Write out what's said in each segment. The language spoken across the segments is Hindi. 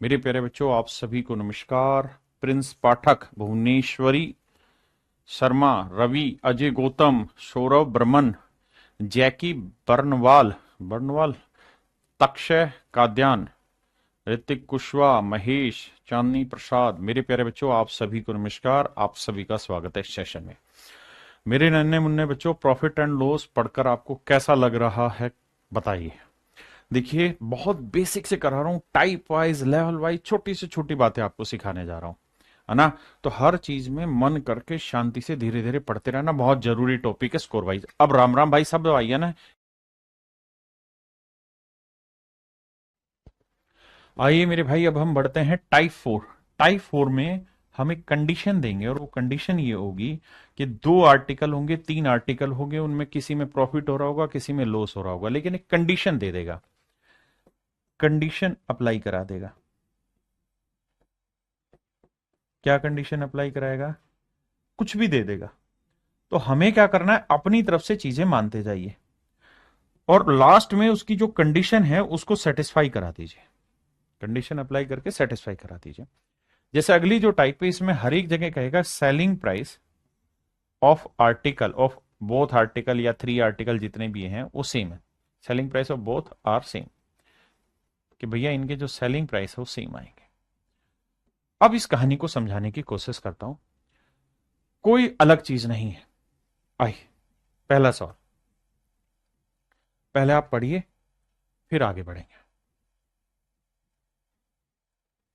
मेरे प्यारे बच्चों, आप सभी को नमस्कार। प्रिंस पाठक, भुवनेश्वरी शर्मा, रवि, अजय गौतम, सौरभ बर्मन, जैकी बर्नवाल बर्नवाल तक्षय काद्यान, ऋतिक कुशवाहा, महेश, चांदनी प्रसाद। मेरे प्यारे बच्चों, आप सभी को नमस्कार। आप सभी का स्वागत है इस सेशन में। मेरे नन्हे मुन्ने बच्चों, प्रॉफिट एंड लॉस पढ़कर आपको कैसा लग रहा है बताइए। देखिए, बहुत बेसिक से करा रहा हूं, टाइप वाइज, लेवल वाइज, छोटी से छोटी बातें आपको सिखाने जा रहा हूं, है ना। तो हर चीज में मन करके शांति से धीरे धीरे पढ़ते रहना, बहुत जरूरी टॉपिक है स्कोर वाइज। अब राम राम भाई, सब आइए ना। आइए मेरे भाई, अब हम बढ़ते हैं टाइप 4। टाइप 4 में हम एक कंडीशन देंगे, और वो कंडीशन ये होगी कि 2 आर्टिकल होंगे, 3 आर्टिकल होंगे, उनमें किसी में प्रॉफिट हो रहा होगा, किसी में लॉस हो रहा होगा, लेकिन एक कंडीशन दे देगा, कंडीशन अप्लाई करा देगा। क्या कंडीशन अप्लाई कराएगा? कुछ भी दे देगा। तो हमें क्या करना है, अपनी तरफ से चीजें मानते जाइए, और लास्ट में उसकी जो कंडीशन है उसको सेटिस्फाई करा दीजिए। कंडीशन अप्लाई करके सेटिस्फाई करा दीजिए। जैसे अगली जो टाइप है, इसमें हर एक जगह कहेगा selling price of article of both article, या 3 आर्टिकल जितने भी हैं वो सेम है। Selling price of both are same, कि भैया इनके जो सेलिंग प्राइस है वो सेम आएंगे। अब इस कहानी को समझाने की कोशिश करता हूं, कोई अलग चीज नहीं है। आई, पहला सवाल, पहले आप पढ़िए, फिर आगे बढ़ेंगे।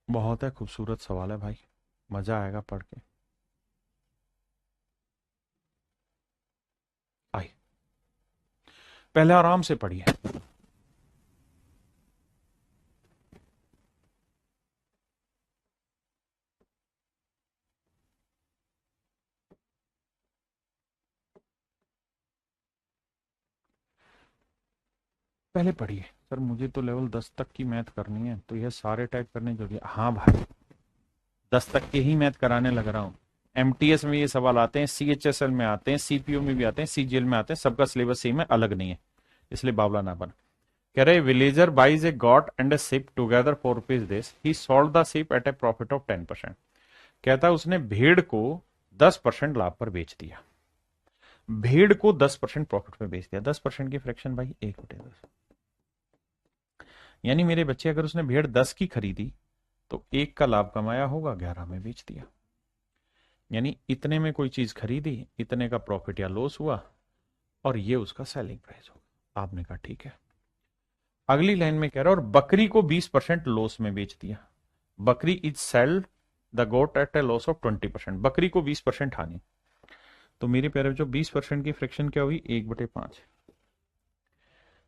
बहुत है, खूबसूरत सवाल है भाई, मजा आएगा पढ़ के। आई, पहले आराम से पढ़िए। पहले पढ़िए। सर मुझे तो लेवल 10 तक की मैथ करनी है, तो यह सारे टाइप करने जरूरी है। हाँ भाई, 10 तक के ही मैथ कराने लग रहा हूँ। एमटीएस में ये सवाल आते हैं, सीएचएसएल में आते हैं, सीपीयू में भी आते हैं, सीजीएल में आते हैं, सबका सिलेबस सेम है, अलग नहीं है, इसलिए बावला ना बन। कह रहे villager buys a goat and a sheep together for rupees this, he sold the sheep at a profit of 10%। कहता है उसने भेड़ को 10% लाभ पर बेच दिया। भेड़ को 10% प्रॉफिट में बेच दिया। 10% की फ्रैक्शन भाई 1/10। यानी मेरे बच्चे, अगर उसने भेड़ 10 की खरीदी तो 1 का लाभ कमाया होगा, 11 में बेच दिया। यानी इतने में कोई चीज खरीदी, इतने का प्रॉफिट या लॉस हुआ, और ये उसका सेलिंग प्राइस होगा। आपने कहा ठीक है। अगली लाइन में कह रहा है और बकरी को 20% लॉस में बेच दिया। बकरी is sold the goat at a loss of 20%। बकरी को 20% हानि। तो मेरे प्यारे जो 20% की फ्रैक्शन क्या हुई, 1/5।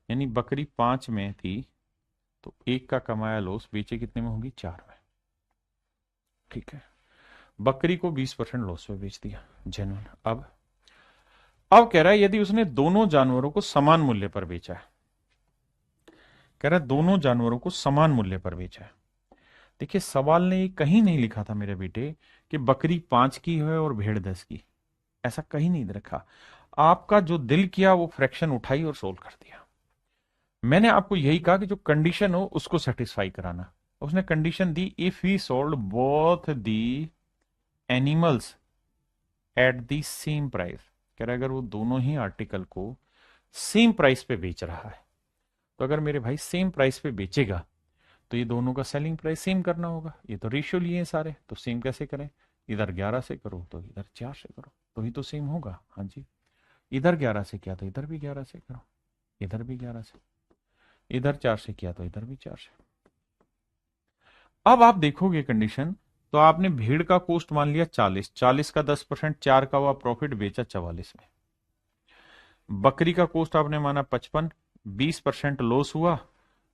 यानी बकरी 5 में थी, तो 1 का कमाया लॉस बेचे कितने में होगी, 4 में। ठीक है, बकरी को 20% लॉस में बेच दिया, जेन्युइन। अब कह रहा है यदि उसने दोनों जानवरों को समान मूल्य पर बेचा है। कह रहा है दोनों जानवरों को समान मूल्य पर बेचा है। देखिए, सवाल ने कहीं नहीं लिखा था मेरे बेटे कि बकरी 5 की है और भेड़ 10 की। ऐसा कहीं नहीं रखा। आपका जो दिल किया वो फ्रैक्शन उठाई और सोल्व कर दिया। मैंने आपको यही कहा कि जो कंडीशन हो उसको सेटिस्फाई कराना। उसने condition the, if he sold both the animals at the same price. कह रहा है अगर वो दोनों ही आर्टिकल को सेम प्राइस पे बेच रहा है, तो अगर मेरे भाई सेम प्राइस पे बेचेगा तो ये दोनों का सेलिंग प्राइस सेम करना होगा। ये तो रेशियो लिए हैं सारे, तो सेम कैसे करें? इधर 11 से करो तो इधर 4 से करो, तो ही तो सेम होगा। हाँ जी, इधर 11 से किया तो इधर भी 11 से करो, इधर भी 11 से, इधर 4 से किया तो इधर भी 4 से। अब आप देखोगे कंडीशन, तो आपने भीड़ का कॉस्ट मान लिया 40, 40 का 10%, 4 का हुआ प्रॉफिट, बेचा 44 में। बकरी का कॉस्ट आपने माना 55, 20% लॉस हुआ,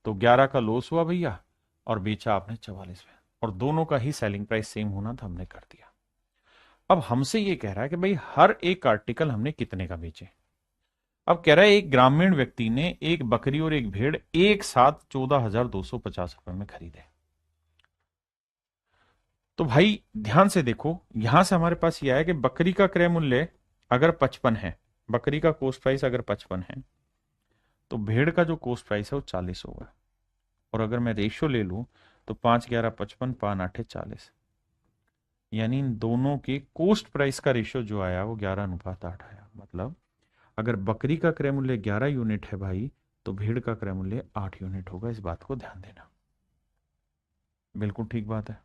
तो 11 का लॉस हुआ भैया, और बेचा आपने 44 में, और दोनों का ही सेलिंग प्राइस सेम होना था, हमने कर दिया। अब हमसे ये कह रहा है कि भाई हर एक आर्टिकल हमने कितने का बेचे। अब कह रहा है एक ग्रामीण व्यक्ति ने एक बकरी और एक भेड़ एक साथ 14,250 रुपए में खरीदे। तो भाई ध्यान से देखो, यहां से हमारे पास यह है कि बकरी का क्रय मूल्य अगर 55 है, बकरी का कॉस्ट प्राइस अगर 55 है, तो भेड़ का जो कॉस्ट प्राइस है वो 40 होगा। और अगर मैं रेशियो ले लूं, तो 5 11 55, 5 8 40, यानी इन दोनों के कोस्ट प्राइस का रेशियो जो आया वो 11:8 आया। मतलब अगर बकरी का क्रय मूल्य 11 यूनिट है भाई, तो भेड़ का क्रय मूल्य 8 यूनिट होगा। इस बात को ध्यान देना। बिल्कुल ठीक बात है।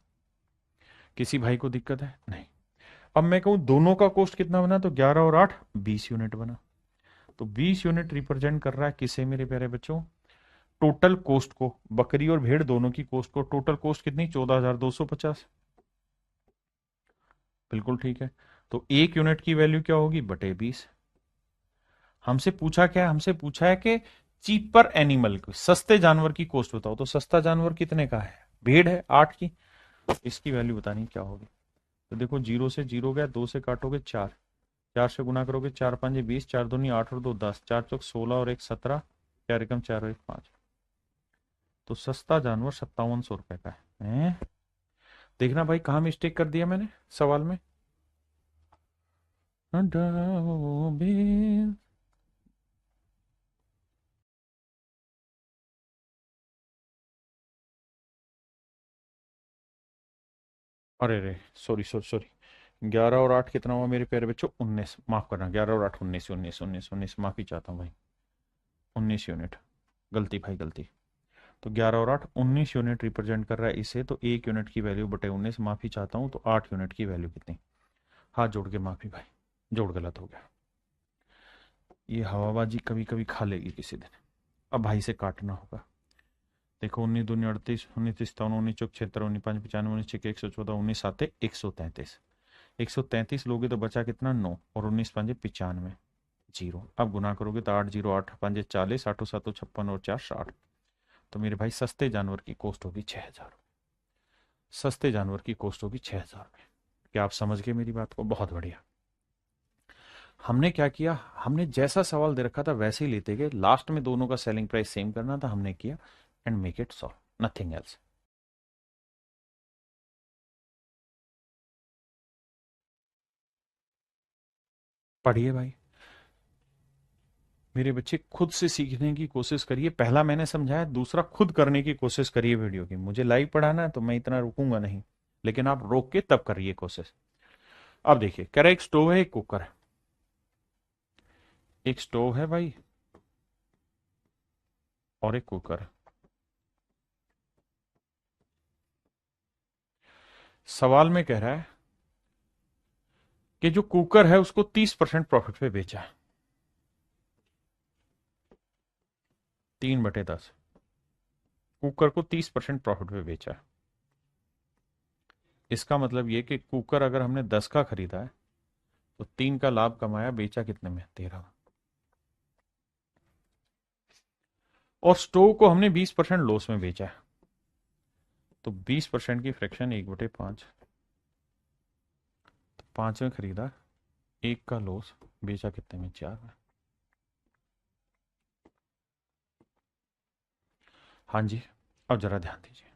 किसी भाई को दिक्कत है? नहीं। अब मैं कहूं दोनों का कॉस्ट कितना बना, तो 11 और 8 20 यूनिट बना। तो 20 यूनिट रिप्रेजेंट कर रहा है किसे मेरे प्यारे बच्चों? टोटल कॉस्ट को। बकरी और भेड़ दोनों की कॉस्ट को। टोटल कॉस्ट कितनी? 14,250। बिल्कुल ठीक है। तो एक यूनिट की वैल्यू क्या होगी? बटे 20। हमसे पूछा क्या है? हमसे पूछा है कि चीपर एनिमल, सस्ते जानवर की कॉस्ट बताओ। तो सस्ता जानवर कितने का है? भेड़ है 8 की। इसकी वैल्यू बतानी क्या होगी? तो देखो, 0 से 0 गया, 2 से काटोगे 4, 4 से गुना करोगे 4 5 20, 4 दूनी 8 और 2 10, 4 चौक 16 और 1 17, 4 एकम 4 और 1 5। तो सस्ता जानवर 5700 रुपए का है। देखना भाई कहां मिस्टेक कर दिया मैंने सवाल में। अरे रे, सॉरी सॉरी सॉरी। 11 और 8 कितना हुआ मेरे प्यारे बच्चों? 19। माफ करना, 11 और 8 19, 19 19 19, माफी चाहता हूँ भाई। 19 यूनिट। गलती भाई, गलती। तो 11 और 8 19 यूनिट रिप्रेजेंट कर रहा है इसे। तो एक यूनिट की वैल्यू बटे 19, माफी चाहता हूँ। तो 8 यूनिट की वैल्यू कितनी? हाथ जोड़ के माफी भाई, जोड़ गलत हो गया। ये हवाबाजी कभी कभी खा लेगी किसी दिन। अब भाई से काटना होगा। देखो, 19 दूनी 38, 19 57, 19 चौक 76, 19 5 95, 19 6 114, 19 7 133। 133 लोगे तो बचा कितना? 9। और 19 5 95, 0। अब गुना करोगे तो 8 0 8 5 40, 8 7 56 और 4 60। तो मेरे भाई सस्ते जानवर की कॉस्ट होगी 6,000। सस्ते जानवर की कॉस्ट होगी 6,000 में। क्या आप समझ गए मेरी बात को? बहुत बढ़िया। हमने क्या किया? हमने जैसा सवाल दे रखा था वैसे ही लेते गए। लास्ट में दोनों का सेलिंग प्राइस सेम करना था, हमने किया। And make it solve, nothing else. पढ़िए भाई मेरे बच्चे, खुद से सीखने की कोशिश करिए। पहला मैंने समझाया, दूसरा खुद करने की कोशिश करिए वीडियो की। मुझे लाइव पढ़ाना है तो मैं इतना रुकूंगा नहीं, लेकिन आप रोक के तब करिए कोशिश। अब देखिए, कह रहा एक स्टोव है, एक कुकर है। एक स्टोव है भाई और एक कुकर है। सवाल में कह रहा है कि जो कुकर है उसको 30% प्रॉफिट पे बेचा है। 3/10। कुकर को 30% प्रॉफिट पे बेचा है। इसका मतलब ये कि कुकर अगर हमने 10 का खरीदा है तो 3 का लाभ कमाया, बेचा कितने में? 13। और स्टोव को हमने 20% लॉस में बेचा है। तो 20% की फ्रैक्शन 1/5। तो 5 में खरीदा, 1 का लॉस, बेचा कितने में? 4 में। हाँ जी। अब जरा ध्यान दीजिए।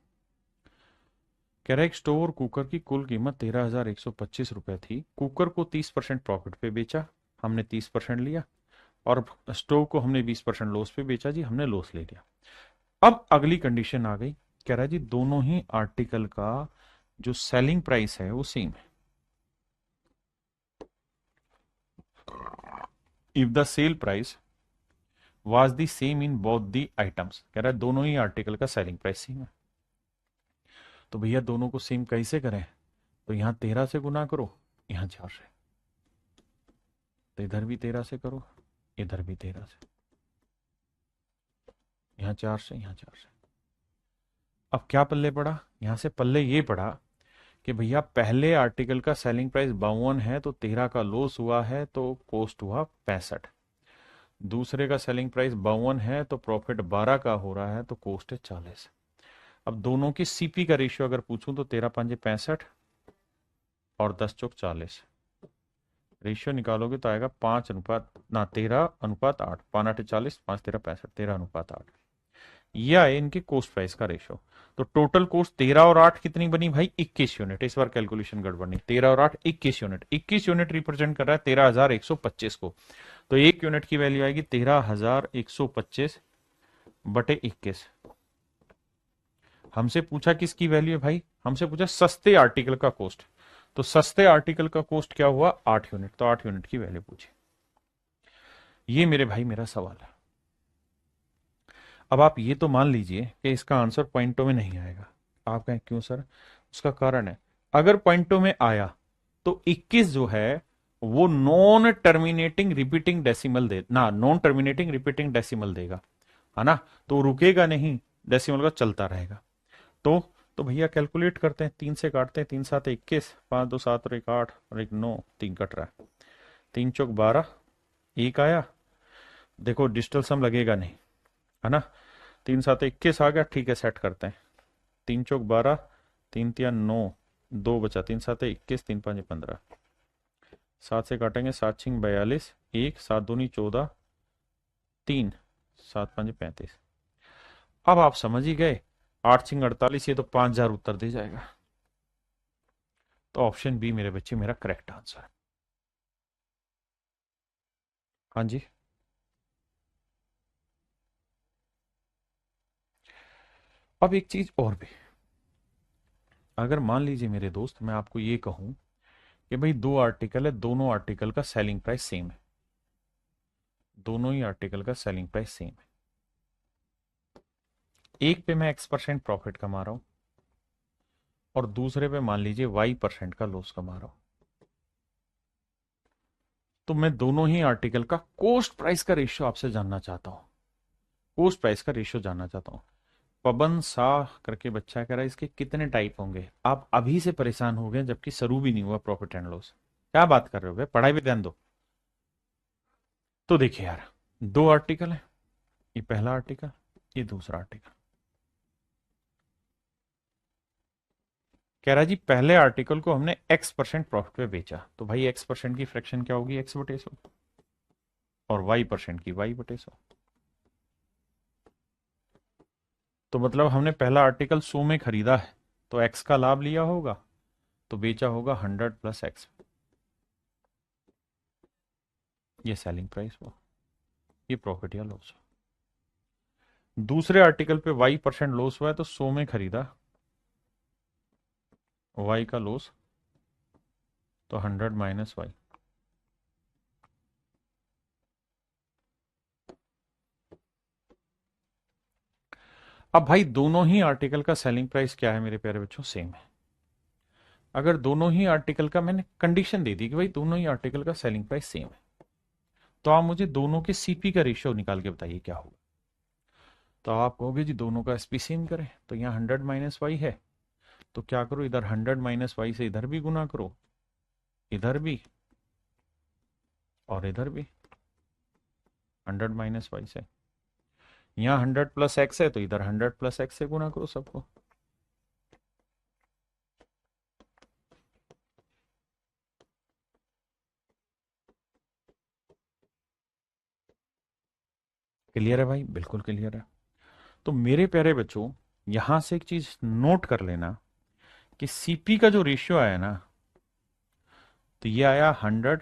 कह रहा है एक स्टोव और कुकर की कुल कीमत 13,125 रुपए थी। कुकर को 30% प्रॉफिट पे बेचा, हमने 30% लिया। और स्टोव को हमने 20% लॉस पे बेचा जी, हमने लॉस ले लिया। अब अगली कंडीशन आ गई। कह रहा है जी दोनों ही आर्टिकल का जो सेलिंग प्राइस है वो सेम है। If the sale price was the same in both the items. कह रहा है दोनों ही आर्टिकल का सेलिंग प्राइस सेम है। तो भैया दोनों को सेम कैसे करें? तो यहां 13 से गुना करो, यहां 4 से। तो इधर भी 13 से करो, इधर भी 13 से। यहां 4 से, यहां 4 से। अब क्या पल्ले पड़ा? यहां से पल्ले ये पड़ा कि भैया पहले आर्टिकल का सेलिंग प्राइस 52 है तो 13 का लॉस हुआ है, तो कॉस्ट हुआ 65। दूसरे का सेलिंग प्राइस 52 है तो प्रॉफिट 12 का हो रहा है, तो कॉस्ट है 40। अब दोनों की सीपी का रेशियो अगर पूछूं तो 13 5 65 और 10 चौक 40। रेशियो निकालोगे तो आएगा 13:8। 5 8 40, 5 13 65, 13:8। यह है इनके कोस्ट प्राइस का रेशियो। तो टोटल कोस्ट 13 और 8 कितनी बनी भाई? 21 यूनिट। इस बार कैलकुलेशन गड़बड़ नहीं। 13 और 8 21 यूनिट। 21 यूनिट रिप्रेजेंट कर रहा है 13,125 को। तो एक यूनिट की वैल्यू आएगी 13,125 बटे 21। हमसे पूछा किसकी वैल्यू है भाई, हमसे पूछा सस्ते आर्टिकल का कॉस्ट। तो सस्ते आर्टिकल का कॉस्ट क्या हुआ, 8 यूनिट, तो 8 यूनिट की वैल्यू पूछी। ये मेरे भाई मेरा सवाल है। अब आप ये तो मान लीजिए कि इसका आंसर पॉइंटों में नहीं आएगा। आप कहें क्यों सर, उसका कारण है, अगर पॉइंटों में आया तो 21 जो है वो नॉन टर्मिनेटिंग रिपीटिंग डेसिमल दे ना, नॉन टर्मिनेटिंग रिपीटिंग डेसिमल देगा, है ना, तो रुकेगा नहीं, डेसिमल का चलता रहेगा। तो भैया कैलकुलेट करते हैं, 3 से काटते हैं, 3 7 21, 5 2 7 और 1 8 और 1 9, 3 कट रहा है, 3 चौक 12, एक आया, देखो डिजिटल सम लगेगा नहीं, है ना, 3 7 21 आ गया, ठीक है सेट करते हैं, 3 चौक 12, 3 3 9, 2 बचा, 3 7 21, 3 5 15, 7 से काटेंगे, 7 6 42, 1 7 2 14, 3 7 5 35। अब आप समझ ही गए, 8 6 48, ये तो 5000 उत्तर दे जाएगा। तो ऑप्शन बी मेरे बच्चे मेरा करेक्ट आंसर है। हाँ जी, अब एक चीज और भी, अगर मान लीजिए मेरे दोस्त मैं आपको ये कहूं कि भाई 2 आर्टिकल है, दोनों आर्टिकल का सेलिंग प्राइस सेम है, दोनों ही आर्टिकल का सेलिंग प्राइस सेम है, एक पे मैं X% प्रॉफिट कमा रहा हूं और दूसरे पे मान लीजिए Y% का लॉस कमा रहा हूं, तो मैं दोनों ही आर्टिकल का कॉस्ट प्राइस का रेशियो आपसे जानना चाहता हूं, कॉस्ट प्राइस का रेशियो जानना चाहता हूं। पवन शाह करके बच्चा कह रहा है इसके कितने टाइप होंगे, आप अभी से परेशान हो गए जबकि शुरू भी नहीं हुआ प्रॉफिट एंड लॉस, क्या बात कर रहे हो भाई, पढ़ाई पे ध्यान दो। तो देखिए यार, 2 आर्टिकल है, ये पहला आर्टिकल, ये दूसरा आर्टिकल, कह रहा जी पहले आर्टिकल को हमने X% प्रॉफिट पे बेचा, तो भाई X% की फ्रैक्शन क्या होगी, X/100, और Y% की Y/100। तो मतलब हमने पहला आर्टिकल 100 में खरीदा है, तो X का लाभ लिया होगा, तो बेचा होगा 100 + X, ये सेलिंग प्राइस हुआ, ये प्रॉफिट या लॉस। दूसरे आर्टिकल पे Y% लॉस हुआ है, तो 100 में खरीदा, Y का लॉस, तो 100 - Y। अब भाई दोनों ही आर्टिकल का सेलिंग प्राइस क्या है मेरे प्यारे बच्चों, सेम है। अगर दोनों ही आर्टिकल का, मैंने कंडीशन दे दी कि भाई दोनों ही आर्टिकल का सेलिंग प्राइस सेम है, तो आप मुझे दोनों के सीपी का रेशियो निकाल के बताइए क्या होगा। तो आप कहोगे जी दोनों का एसपी सेम करें, तो यहाँ 100 - Y है, तो क्या करो, इधर 100 - Y से इधर भी गुना करो, इधर भी और इधर भी 100 - Y से, यहाँ 100 + X है, तो इधर 100 + X से गुना करो सबको। क्लियर है भाई, बिल्कुल क्लियर है। तो मेरे प्यारे बच्चों, यहां से एक चीज नोट कर लेना कि सीपी का जो रेशियो आया ना, तो ये आया 100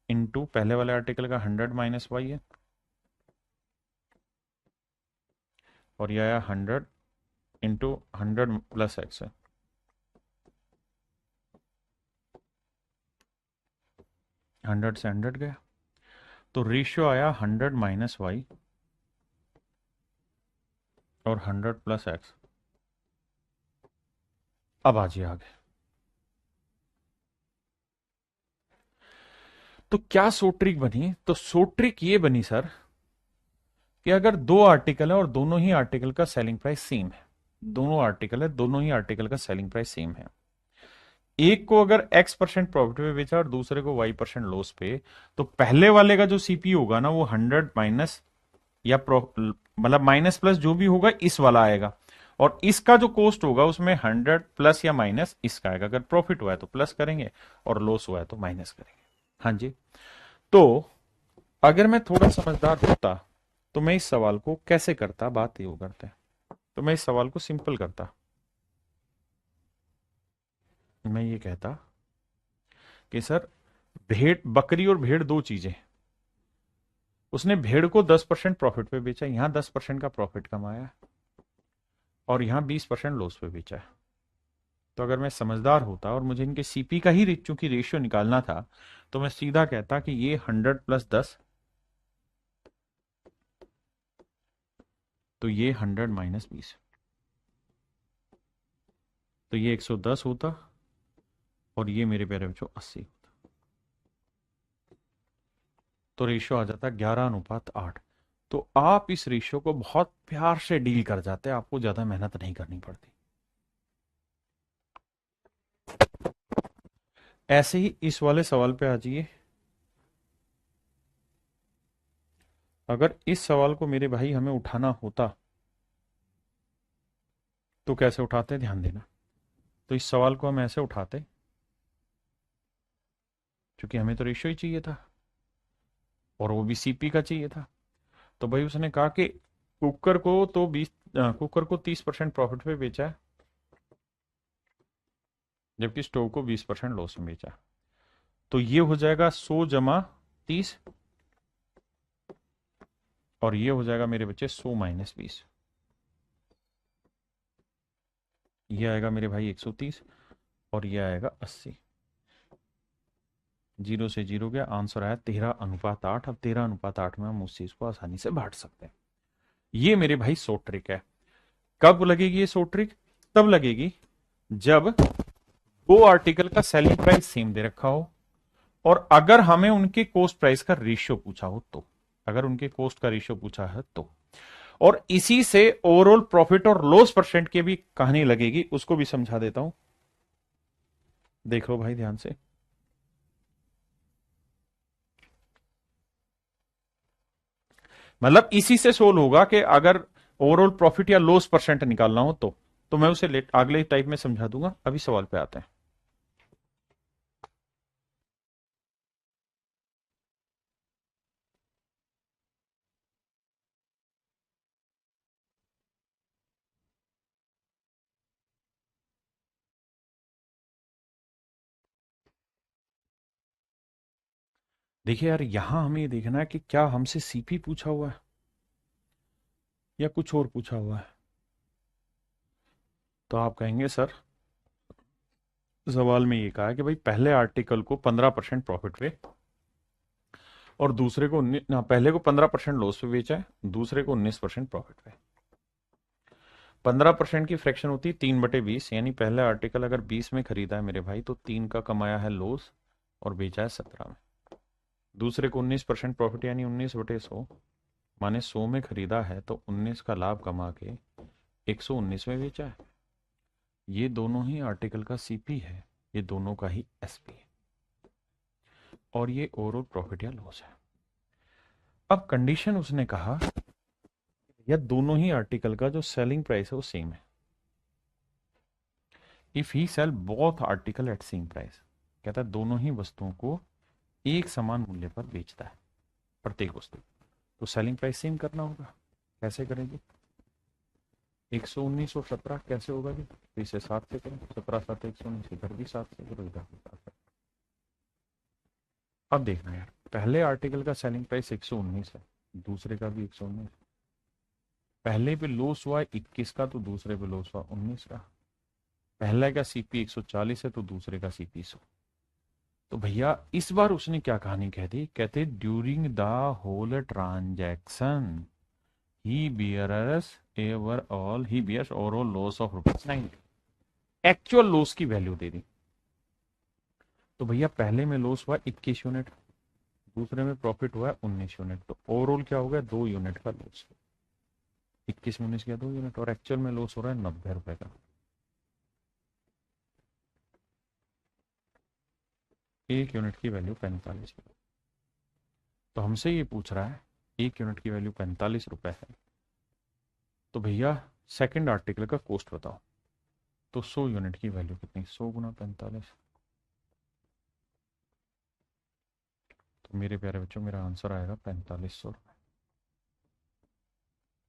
इंटू पहले वाले आर्टिकल का 100 - Y है, और ये आया 100 इंटू 100 + X है, हंड्रेड से 100 गया, तो रेशियो आया 100 - Y और 100 + X। अब आजिए आगे, तो क्या सोट्रिक बनी, तो सोट्रिक ये बनी सर कि अगर 2 आर्टिकल है और दोनों ही आर्टिकल का सेलिंग प्राइस सेम है, दोनों आर्टिकल है, दोनों ही आर्टिकल का सेलिंग प्राइस सेम है, एक को अगर X% प्रॉफिट पे बेचा और दूसरे को Y% लॉस पे, तो पहले वाले का जो सीपी होगा ना वो 100 माइनस या मतलब माइनस प्लस जो भी होगा इस वाला आएगा, और इसका जो कॉस्ट होगा उसमें 100 प्लस या माइनस इसका आएगा, अगर प्रॉफिट हुआ है तो प्लस करेंगे और लॉस हुआ है तो माइनस करेंगे। हाँ जी, तो अगर मैं थोड़ा समझदार होता तो मैं इस सवाल को कैसे करता, बात ये करते हैं, तो मैं इस सवाल को सिंपल करता, मैं ये कहता कि सर भेड़, बकरी और भेड़ दो चीजें, उसने भेड़ को 10% प्रॉफिट पे बेचा, यहां 10% का प्रॉफिट कमाया, और यहाँ 20% लॉस पे बेचा है। तो अगर मैं समझदार होता और मुझे इनके सीपी का ही चूंकि रेशियो निकालना था, तो मैं सीधा कहता कि ये 100 प्लस 10, तो ये 100 माइनस 20, तो ये 110 होता और ये मेरे प्यारे बच्चों 80 होता। तो रेशियो आ जाता 11:8। तो आप इस रेशियो को बहुत प्यार से डील कर जाते, आपको ज्यादा मेहनत नहीं करनी पड़ती। ऐसे ही इस वाले सवाल पे आ जाइए। अगर इस सवाल को मेरे भाई हमें उठाना होता तो कैसे उठाते, ध्यान देना। तो इस सवाल को हम ऐसे उठाते, क्योंकि हमें तो रेशियो ही चाहिए था और वो भी सीपी का चाहिए था। तो भाई उसने कहा कि कुकर को तो 30% प्रॉफिट पे बेचा है, जबकि स्टोव को 20% लॉस में बेचा। तो ये हो जाएगा 100 जमा 30, और ये हो जाएगा मेरे बच्चे 100 माइनस 20। ये आएगा मेरे भाई 130 और ये आएगा 80। जीरो से जीरो गया, आंसर आया 13:8। अब 13:8 में हम उस चीज को आसानी से बांट सकते हैं। ये मेरे भाई सो ट्रिक है। कब लगेगी ये सो ट्रिक? तब लगेगी जब दो आर्टिकल का सेलिंग प्राइस सेम दे रखा हो और अगर हमें उनके कोस्ट प्राइस का रेशियो पूछा हो तो। अगर उनके कोस्ट का रेशियो पूछा है तो। और इसी से ओवरऑल प्रॉफिट और लॉस परसेंट की भी कहानी लगेगी, उसको भी समझा देता हूं। देख लो भाई ध्यान से। मतलब इसी से सोल्व होगा कि अगर ओवरऑल प्रॉफिट या लॉस परसेंट निकालना हो तो मैं उसे अगले टाइप में समझा दूंगा। अभी सवाल पे आते हैं। देखिए यार, यहां हमें ये देखना है कि क्या हमसे सीपी पूछा हुआ है या कुछ और पूछा हुआ है। तो आप कहेंगे सर, सवाल में ये कहा है कि भाई पहले आर्टिकल को 15% प्रॉफिट पे और दूसरे को पहले को 15% लॉस पे बेचा है, दूसरे को 19% प्रॉफिट पे। 15% की फ्रैक्शन होती है 3/20, यानी पहला आर्टिकल अगर 20 में खरीदा है मेरे भाई तो 3 का कमाया है लॉस और बेचा है 17 में। दूसरे को 19% प्रॉफिट यानी 19/100, माने 100 में खरीदा है तो 19 का लाभ कमा के 119 में बेचा है। ये दोनों ही आर्टिकल का सीपी है, ये दोनों का ही एसपी है, और ये ओवरऑल प्रॉफिट या लॉस है। अब कंडीशन उसने कहा या दोनों ही आर्टिकल का जो सेलिंग प्राइस है वो सेम है। If he sell both article at same price, कहता है दोनों ही वस्तुओं को एक समान मूल्य पर बेचता है, प्रत्येक वस्तु। तो सेलिंग प्राइस सेम करना होगा। कैसे करेंगे? 119 और 17 कैसे होगा जी? तो इसे 7 से करें, 17 7 119, इधर भी 7 से करो, इधर भी 7 से। अब देखना यार, पहले आर्टिकल का सेलिंग प्राइस 119 है, दूसरे का भी 119। पहले पे लॉस हुआ 21 का तो दूसरे पे लॉस हुआ 19 का। पहले का सीपी 140 है तो दूसरे का सीपी 100। तो भैया इस बार उसने क्या कहानी कह दी, कहते during the whole transaction he bears overall loss of ₹90। Actual loss की वैल्यू दे दी। तो भैया पहले में लॉस हुआ 21 यूनिट, दूसरे में प्रॉफिट हुआ है 19 यूनिट, तो ओवरऑल क्या हो गया? 2 यूनिट का लॉस। 21 में 19 गया 2 यूनिट, और एक्चुअल में लॉस हो रहा है 90 रुपए का। एक यूनिट की वैल्यू 45। तो हमसे ये पूछ रहा है एक यूनिट की वैल्यू 45 रुपए है, तो भैया सेकंड आर्टिकल का कॉस्ट बताओ। तो 100 यूनिट की वैल्यू कितनी? 100 गुना 45। तो मेरे प्यारे बच्चों मेरा आंसर आएगा 4500 रुपये।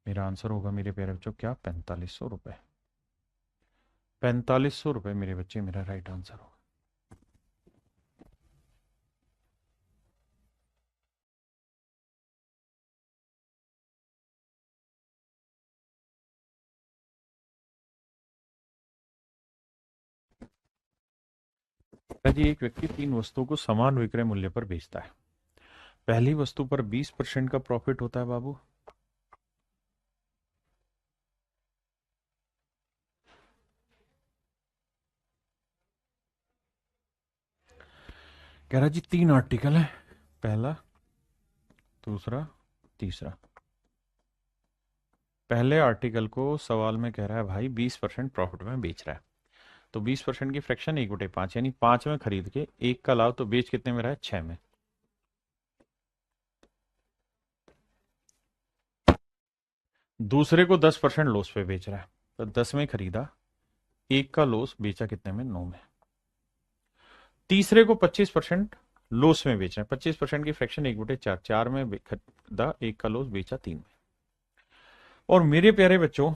मेरा आंसर होगा मेरे प्यारे बच्चों क्या? 4500 रुपये। 4500 रुपये मेरे बच्चे मेरा राइट आंसर होगा। जी एक व्यक्ति तीन वस्तुओं को समान विक्रय मूल्य पर बेचता है। पहली वस्तु पर 20% का प्रॉफिट होता है बाबू। कह रहा जी तीन आर्टिकल है, पहला, दूसरा, तीसरा। पहले आर्टिकल को सवाल में कह रहा है भाई 20% प्रॉफिट में बेच रहा है, तो 20% की फ्रैक्शन 1/5 यानी 5 में खरीद के एक का लाभ, तो बेच कितने में रहा है? 6 में। दूसरे को 10% लॉस पे बेच रहा है, तो 10 में खरीदा, एक का लॉस, बेचा कितने में? 9 में। तीसरे को 25% लॉस में बेच रहे हैं, 25% की फ्रैक्शन 1/4, 4 में खरीदा, एक का लॉस, बेचा 3 में। और मेरे प्यारे बच्चों,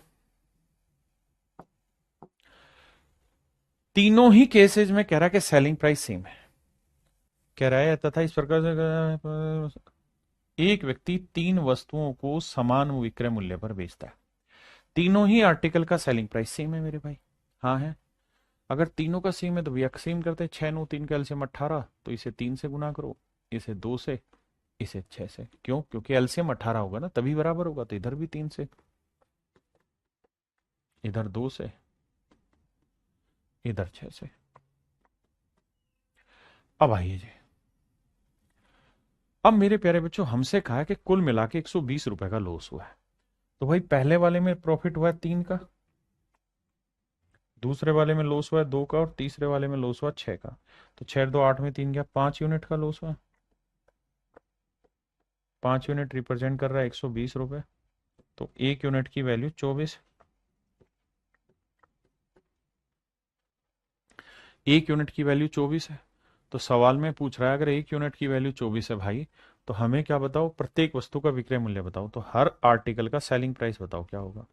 तीनों ही केसेस में कह रहा है कि सेलिंग प्राइस सेम है। कह रहा है तथा इस प्रकार से एक व्यक्ति तीन वस्तुओं को समान विक्रय मूल्य पर बेचता है। तीनों ही आर्टिकल का सेलिंग प्राइस सेम है मेरे भाई। हाँ है। अगर तीनों का सेम है तो भैया सेम करते हैं, 6 9 3 का एलसीएम 18, तो इसे 3 से गुना करो, इसे 2 से, इसे 6 से। क्यों? क्योंकि एलसीएम 18 होगा ना, तभी बराबर होगा, तो इधर भी 3 से, इधर 2 से, इधर 6 से। अब आइए जी, अब मेरे प्यारे बच्चों हमसे कहा है कि कुल मिला के 120 रुपए का लॉस हुआ है। तो भाई पहले वाले में प्रॉफिट हुआ है 3 का, दूसरे वाले में लॉस हुआ है 2 का, और तीसरे वाले में लॉस हुआ 6 का। तो 6 2 8 में 3 गया, 5 यूनिट का लॉस हुआ। 5 यूनिट रिप्रेजेंट कर रहा है 120 रुपए, तो एक यूनिट की वैल्यू 24। एक यूनिट की वैल्यू 24 है। तो सवाल में पूछ रहा है अगर एक यूनिट की वैल्यू 24 है भाई, तो हमें क्या बताओ? प्रत्येक वस्तु का विक्रय मूल्य बताओ, तो हर आर्टिकल का सेलिंग प्राइस बताओ क्या होगा।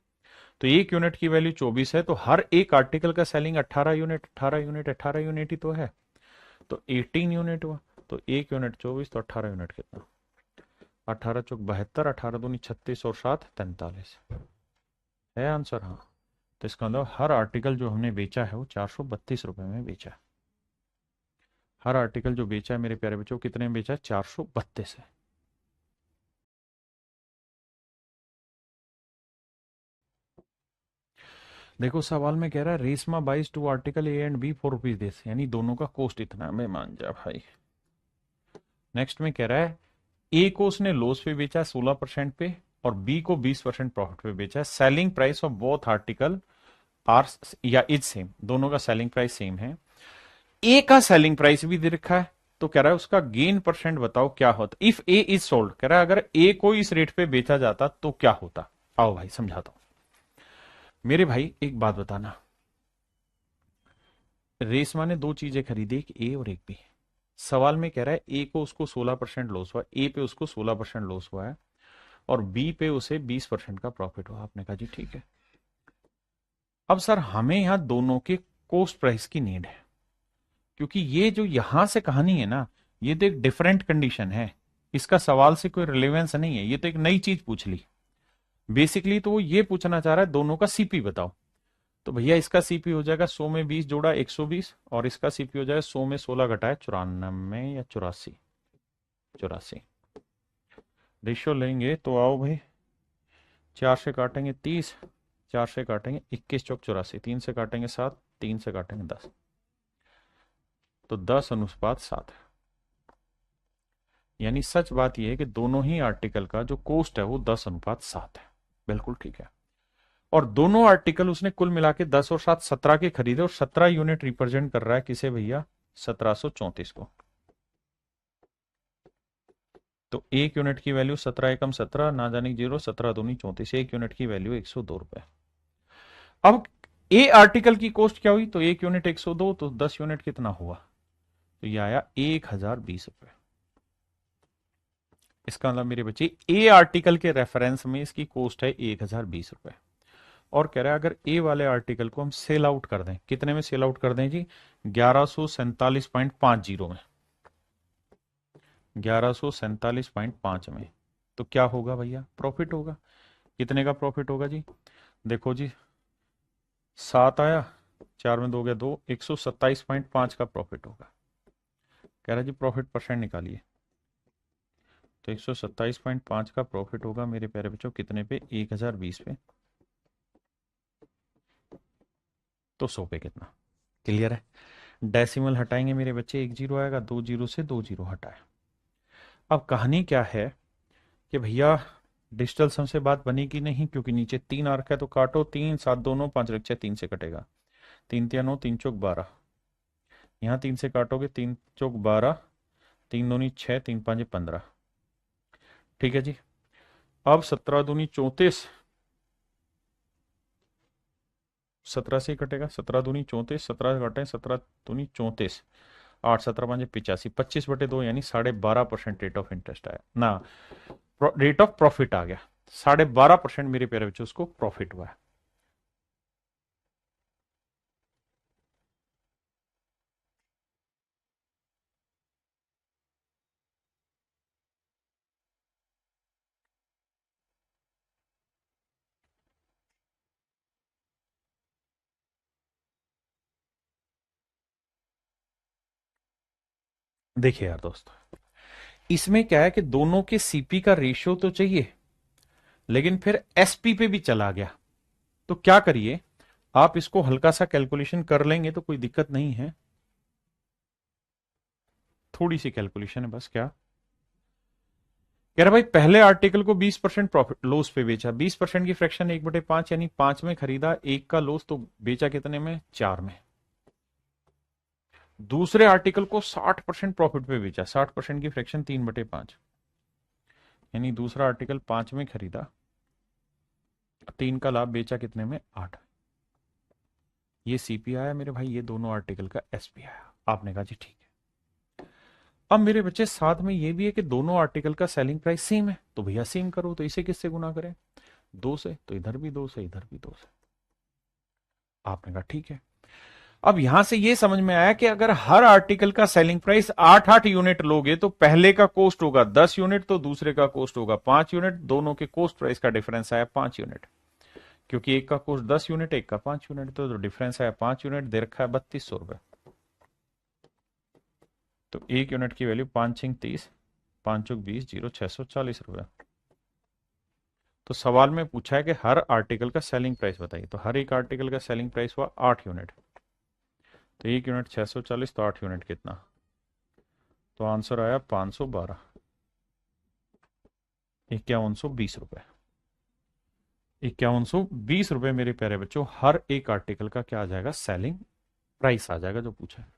तो एक यूनिट की वैल्यू 24 है, तो हर एक आर्टिकल का सेलिंग 18 यूनिट, 18 यूनिट, 18 यूनिट ही तो है, तो 18 यूनिट हुआ। तो एक यूनिट 24, तो 18 यूनिट कितना? 18 चौक 72, 18 दूनी 36 और 7 43 है आंसर। हाँ। तो इसका मतलब हर आर्टिकल जो हमने बेचा है वो 432 रुपए में बेचा है। हर आर्टिकल जो बेचा है मेरे प्यारे बच्चों, कितने में बेचा है? 432 है। देखो सवाल में कह रहा है Reshma buys two article A and B ₹4 यानी दोनों का कॉस्ट इतना। मैं मान जा भाई। नेक्स्ट में कह रहा है ए को उसने लॉस पे बेचा 16% पे, और बी को 20% प्रॉफिट पे बेचा है। Selling price of both article are या इज सेम, दोनों का सेलिंग प्राइस सेम है। ए का सेलिंग प्राइस भी दे रखा है, तो कह रहा है उसका गेन परसेंट बताओ क्या होता। इफ ए इज सोल्ड, कह रहा है अगर ए को इस रेट पे बेचा जाता तो क्या होता। आओ भाई समझाता हूं। मेरे भाई एक बात बताना, रेशमा ने दो चीजें खरीदी, एक ए और एक बी। सवाल में कह रहा है ए को उसको 16% लॉस हुआ, ए पे उसको 16% लॉस हुआ है, और बी पे उसे 20% का प्रॉफिट हुआ। आपने कहा जी ठीक है। अब सर हमें यहां दोनों के कॉस्ट प्राइस की नीड है, क्योंकि ये जो यहां से कहानी है ना, ये तो एक डिफरेंट कंडीशन है, इसका सवाल से कोई रिलेवेंस नहीं है, ये तो एक नई चीज पूछ ली। बेसिकली तो वो ये पूछना चाह रहा है दोनों का सीपी बताओ। तो भैया इसका सीपी हो जाएगा 100 में 20 जोड़ा 120, और इसका सीपी हो जाएगा 100 में 16 घटाए 94 या 84, 84 रेशियो लेंगे तो आओ भाई, 4 से काटेंगे 30, 4 से काटेंगे 21 चौक 84, 3 से काटेंगे 7, 3 से काटेंगे 10, तो 10:7। यानी सच बात यह है कि दोनों ही आर्टिकल का जो कॉस्ट है वो 10:7 है। बिल्कुल ठीक है। और दोनों आर्टिकल उसने कुल मिला के 10 और 7 17 के खरीदे, और 17 यूनिट रिप्रेजेंट कर रहा है किसे भैया? 1734 को। तो एक यूनिट की वैल्यू 17 एकम 17, ना जाने जीरो, 17 दूनी 34, एक यूनिट की वैल्यू 102 रुपए। अब ए आर्टिकल की कॉस्ट क्या हुई? तो एक यूनिट 102, तो 10 यूनिट कितना हुआ? तो ये आया 1020 रुपए। इसका मतलब मेरे बच्चे ए आर्टिकल के रेफरेंस में इसकी कॉस्ट है 1020 रुपए। और कह रहा है अगर ए वाले आर्टिकल को हम सेल आउट कर दें, कितने में सेल आउट कर दें जी? 1147.50 में, 1147.5 में। तो क्या होगा भैया? प्रॉफिट होगा। कितने का प्रॉफिट होगा जी? देखो जी, 7 आया, 4 में 2 गया 2, 127.5 का प्रॉफिट होगा। कह रहा जी प्रॉफिट परसेंट निकालिए। तो 127.5 का प्रॉफिट होगा मेरे प्यारे बच्चों कितने पे, 1020 पे। तो 100 पे कितना, क्लियर है। डेसिमल हटाएंगे मेरे बच्चे, एक जीरो आएगा, दो जीरो से दो जीरो हटाए। अब कहानी क्या है कि भैया डिजिटल सम से बात बनेगी नहीं, क्योंकि नीचे 3 आ रखा है, तो काटो 3 7 दोनों 5 रक्षा 3 से कटेगा, 3 तिया 9, 3 चौक 12, यहाँ 3 से काटोगे 3 चौक 12, 3 दूनी 6, 3 5 15। ठीक है जी। अब 17 दूनी 34, 17 से ही कटेगा, 17 दूनी 34, 17 घटे 17 दूनी 34, 8 17 5 85, 25/2 यानी 12.5% रेट ऑफ इंटरेस्ट आया ना, रेट ऑफ प्रॉफिट आ गया। 12.5% मेरे प्यारे बच्चों उसको प्रॉफिट हुआ है। देखिए यार दोस्तों, इसमें क्या है कि दोनों के सीपी का रेशियो तो चाहिए, लेकिन फिर एसपी पे भी चला गया। तो क्या करिए, आप इसको हल्का सा कैलकुलेशन कर लेंगे तो कोई दिक्कत नहीं है, थोड़ी सी कैलकुलेशन है बस। क्या कह रहा भाई, पहले आर्टिकल को 20% प्रॉफिट लॉस पे बेचा, 20% की फ्रैक्शन 1/5 यानी 5 में खरीदा, एक का लॉस, तो बेचा कितने में, 4 में। दूसरे आर्टिकल को 60% प्रॉफिट पे बेचा, 60% की फ्रैक्शन 3/5 यानी दूसरा आर्टिकल 5 में खरीदा, 3 का लाभ, बेचा कितने में, 8। ये सीपी आया मेरे भाई, ये दोनों आर्टिकल का एसपी आया। आपने कहा जी ठीक है। अब मेरे बच्चे साथ में ये भी है कि दोनों आर्टिकल का सेलिंग प्राइस सेम है, तो भैया सेम करो, तो इसे किससे गुना करें, 2 से, तो इधर भी 2 से, इधर भी 2 से। आपने कहा ठीक है। अब यहां से ये समझ में आया कि अगर हर आर्टिकल का सेलिंग प्राइस 8-8 यूनिट लोगे तो पहले का कॉस्ट होगा 10 यूनिट, तो दूसरे का कॉस्ट होगा 5 यूनिट, दोनों के कॉस्ट प्राइस का डिफरेंस आया 5 यूनिट, क्योंकि एक का कॉस्ट 10 यूनिट, एक का 5 यूनिट, तो डिफरेंस आया 5 यूनिट, दे रखा है 3200 रुपए। तो एक यूनिट की वैल्यू 5 6 30, 5 चौक 20, 0 640 रुपए। तो सवाल में पूछा है कि हर आर्टिकल का सेलिंग प्राइस बताइए, तो हर एक आर्टिकल का सेलिंग प्राइस हुआ 8 यूनिट, तो एक यूनिट 640, तो 8 यूनिट कितना, तो आंसर आया 512, 5120 रुपए। 5120 रुपए मेरे प्यारे बच्चों, हर एक आर्टिकल का क्या आ जाएगा, सेलिंग प्राइस आ जाएगा जो पूछा है।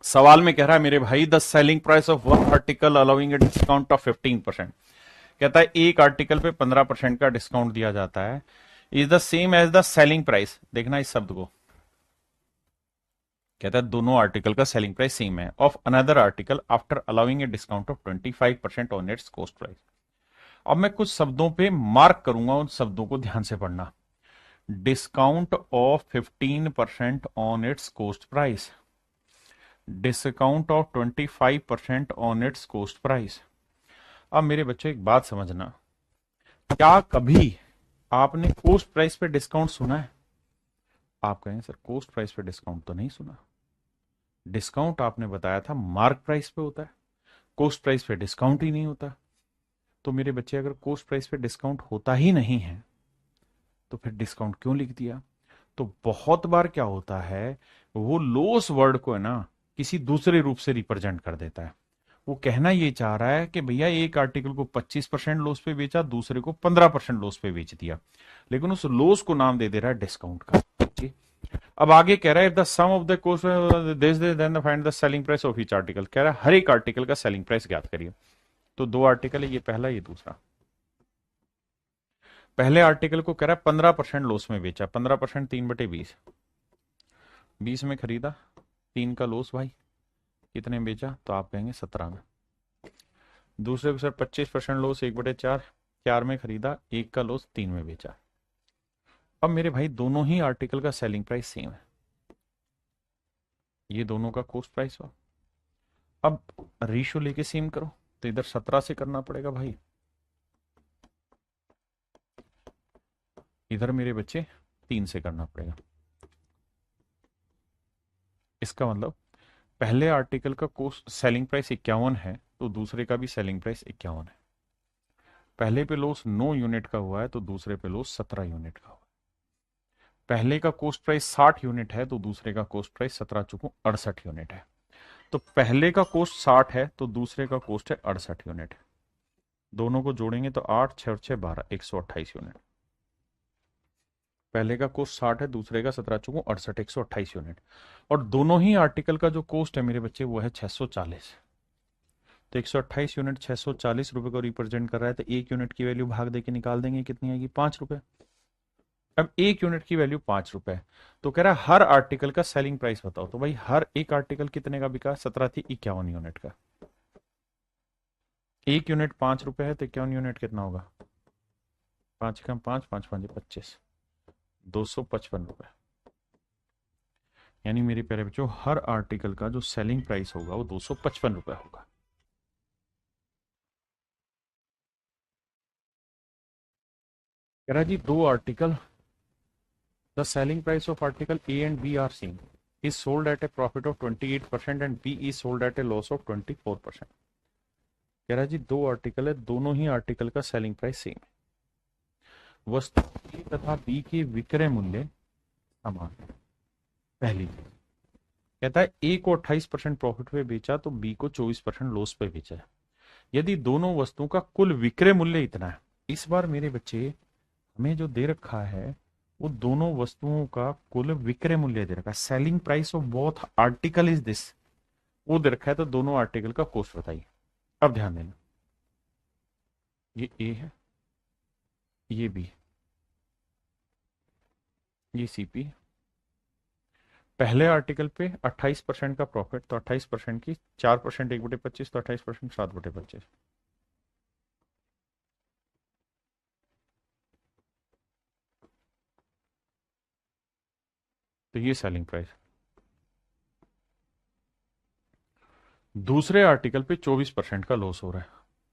सवाल में कह रहा है मेरे भाई, the selling price of one article allowing a discount of 15%। कहता है एक आर्टिकल पे 15% का डिस्काउंट दिया जाता है, is the same as the selling price. देखना इस शब्द को, कहता है दोनों आर्टिकल का सेलिंग प्राइस सेम है, of another article after allowing a discount of 25% on its cost price. अब मैं कुछ शब्दों पे मार्क करूंगा, उन शब्दों को ध्यान से पढ़ना। Discount of 15% on its cost price, discount of 25% on its cost price. अब मेरे बच्चों एक बात समझना, क्या कभी आपने कॉस्ट प्राइस पे डिस्काउंट सुना है? आप कहेंगे सर कॉस्ट प्राइस पे डिस्काउंट तो नहीं सुना, डिस्काउंट आपने बताया था मार्क प्राइस पे होता है, कॉस्ट प्राइस पे डिस्काउंट ही नहीं होता। तो मेरे बच्चे अगर कॉस्ट प्राइस पे डिस्काउंट होता ही नहीं है तो फिर डिस्काउंट क्यों लिख दिया? तो बहुत बार क्या होता है, वो लॉस वर्ड को है ना किसी दूसरे रूप से रिप्रेजेंट कर देता है। वो कहना ये चाह रहा है कि भैया एक आर्टिकल को 25% लॉस पे बेचा, दूसरे को 15% लॉस पे बेच दिया, लेकिन उस लॉस को नाम दे दे रहा है डिस्काउंट का। जी। अब आगे कह रहा है the sum of the cost this then find the selling price of each article. कह रहा है हर एक आर्टिकल का सेलिंग प्राइस ज्ञात करिए। तो दो आर्टिकल है, ये पहला ये दूसरा। पहले आर्टिकल को कह रहा है 15% लॉस में बेचा, 15% 3/20, 20 में खरीदा, 3 का लॉस भाई, कितने में बेचा, तो आप कहेंगे 17 में। दूसरे को सर 25% लॉस, 1/4, 4 में खरीदा, 1 का लॉस, 3 में बेचा। अब मेरे भाई दोनों ही आर्टिकल का सेलिंग प्राइस सेम है, ये दोनों का कॉस्ट प्राइस हुआ। अब रेशियो लेके सेम करो, तो इधर 17 से करना पड़ेगा भाई, इधर मेरे बच्चे 3 से करना पड़ेगा। इसका मतलब पहले आर्टिकल का कोस्ट सेलिंग प्राइस 51 है तो दूसरे का भी सेलिंग प्राइस 51 है। पहले पे लॉस 9 यूनिट का हुआ है तो दूसरे पे लॉस 17 यूनिट का हुआ है। पहले का कोस्ट प्राइस 60 यूनिट है तो दूसरे का कोस्ट प्राइस 17 चुकू 68 यूनिट है। तो पहले का कोस्ट 60 है तो दूसरे का कोस्ट है 68 यूनिट। दोनों को जोड़ेंगे तो 8 6 और 6 12 128 यूनिट। पहले का कोस्ट 60 है दूसरे का 17 चुकू 68 128 यूनिट। और दोनों ही आर्टिकल का जो कोस्ट है मेरे बच्चे वो है 640। तो 128 यूनिट 640 रुपए को रिप्रेजेंट कर रहा है तो एक यूनिट की वैल्यू भाग दे के निकाल देंगे कितनी आएगी 5 रुपए। अब एक यूनिट की वैल्यू 5 रुपए। तो कह रहा है हर आर्टिकल का सेलिंग प्राइस बताओ। तो भाई हर एक आर्टिकल कितने का बिका 17 थी 51 यूनिट का। एक यूनिट 5 रुपए है तो 51 यूनिट कितना होगा 5 कम 5 5 5 25 255 रुपए। यानी मेरे प्यारे बच्चों हर आर्टिकल का जो सेलिंग प्राइस होगा वो 255 रुपए होगा। कह रहा जी दो article the selling price of article A and B are same is sold at a profit of 28% and B is sold at a loss of 24%। कह रहा है जी दो आर्टिकल है दोनों ही आर्टिकल का सेलिंग प्राइस सेम है। वस्तु ए तथा बी के विक्रय मूल्य समान है। पहली चीज कहता है ए को 28% प्रॉफिट पे बेचा तो बी को 24% लॉस पे बेचा है। यदि दोनों वस्तुओं का कुल विक्रय मूल्य इतना है। इस बार मेरे बच्चे हमें जो दे रखा है वो दोनों वस्तुओं का कुल विक्रय मूल्य दे रखा है। Selling price of both article is this वो दे रखा है। तो दोनों आर्टिकल का कॉस्ट बताइए। अब ध्यान देना ये ए है ये बी ये सीपी। पहले आर्टिकल पे 28% का प्रॉफिट तो 28% की 4% 1/25 तो 28% 7/25। तो ये सेलिंग प्राइस। दूसरे आर्टिकल पे 24% का लॉस हो रहा है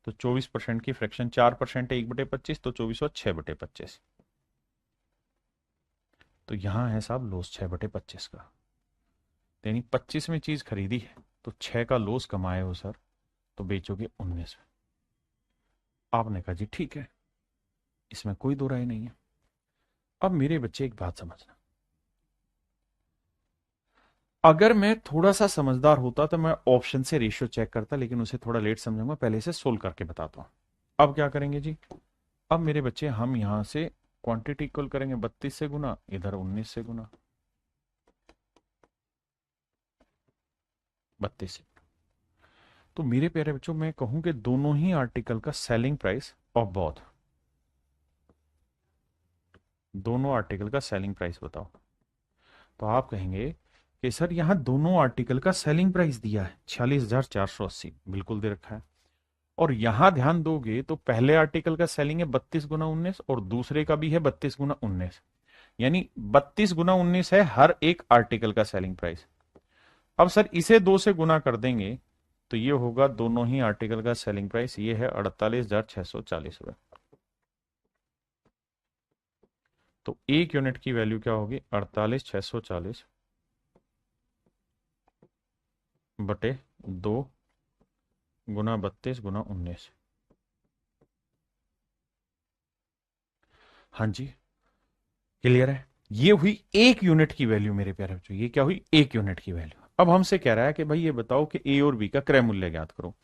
तो 24% की फ्रैक्शन 4% है 1/25 तो 24 और 6/25। तो यहां है साहब लॉस 6/25 का। यानी 25 में चीज खरीदी है तो 6 का लॉस कमाए हो सर तो बेचोगे 19 में। आपने कहा जी ठीक है इसमें कोई दो राय नहीं है। अब मेरे बच्चे एक बात समझना अगर मैं थोड़ा सा समझदार होता तो मैं ऑप्शन से रेशियो चेक करता लेकिन उसे थोड़ा लेट समझूंगा पहले से सोल्व करके बताता हूं। अब क्या करेंगे जी अब मेरे बच्चे हम यहां से क्वांटिटी इक्वल करेंगे 32 से गुना इधर 19 से गुना 32 से। तो मेरे प्यारे बच्चों मैं कहूं कि दोनों ही आर्टिकल का सेलिंग प्राइस ऑफ बोथ दोनों आर्टिकल का सेलिंग प्राइस बताओ। तो आप कहेंगे कि सर यहां दोनों आर्टिकल का सेलिंग प्राइस दिया है 46,480 बिल्कुल दे रखा है। और यहां ध्यान दोगे तो पहले आर्टिकल का सेलिंग है 32 × 19 और दूसरे का भी है 32 × 19। यानी 32 × 19 है हर एक आर्टिकल का सेलिंग प्राइस। अब सर इसे 2 से गुना कर देंगे तो ये होगा दोनों ही आर्टिकल का सेलिंग प्राइस ये है 48,640 रुपए। तो एक यूनिट की वैल्यू क्या होगी 48,640 बटे 2 गुना 32 गुना 19। हाँ जी क्लियर है। ये हुई एक यूनिट की वैल्यू मेरे प्यारे बच्चों ये क्या हुई एक यूनिट की वैल्यू। अब हमसे कह रहा है कि भाई ये बताओ कि ए और बी का क्रय मूल्य ज्ञात करो।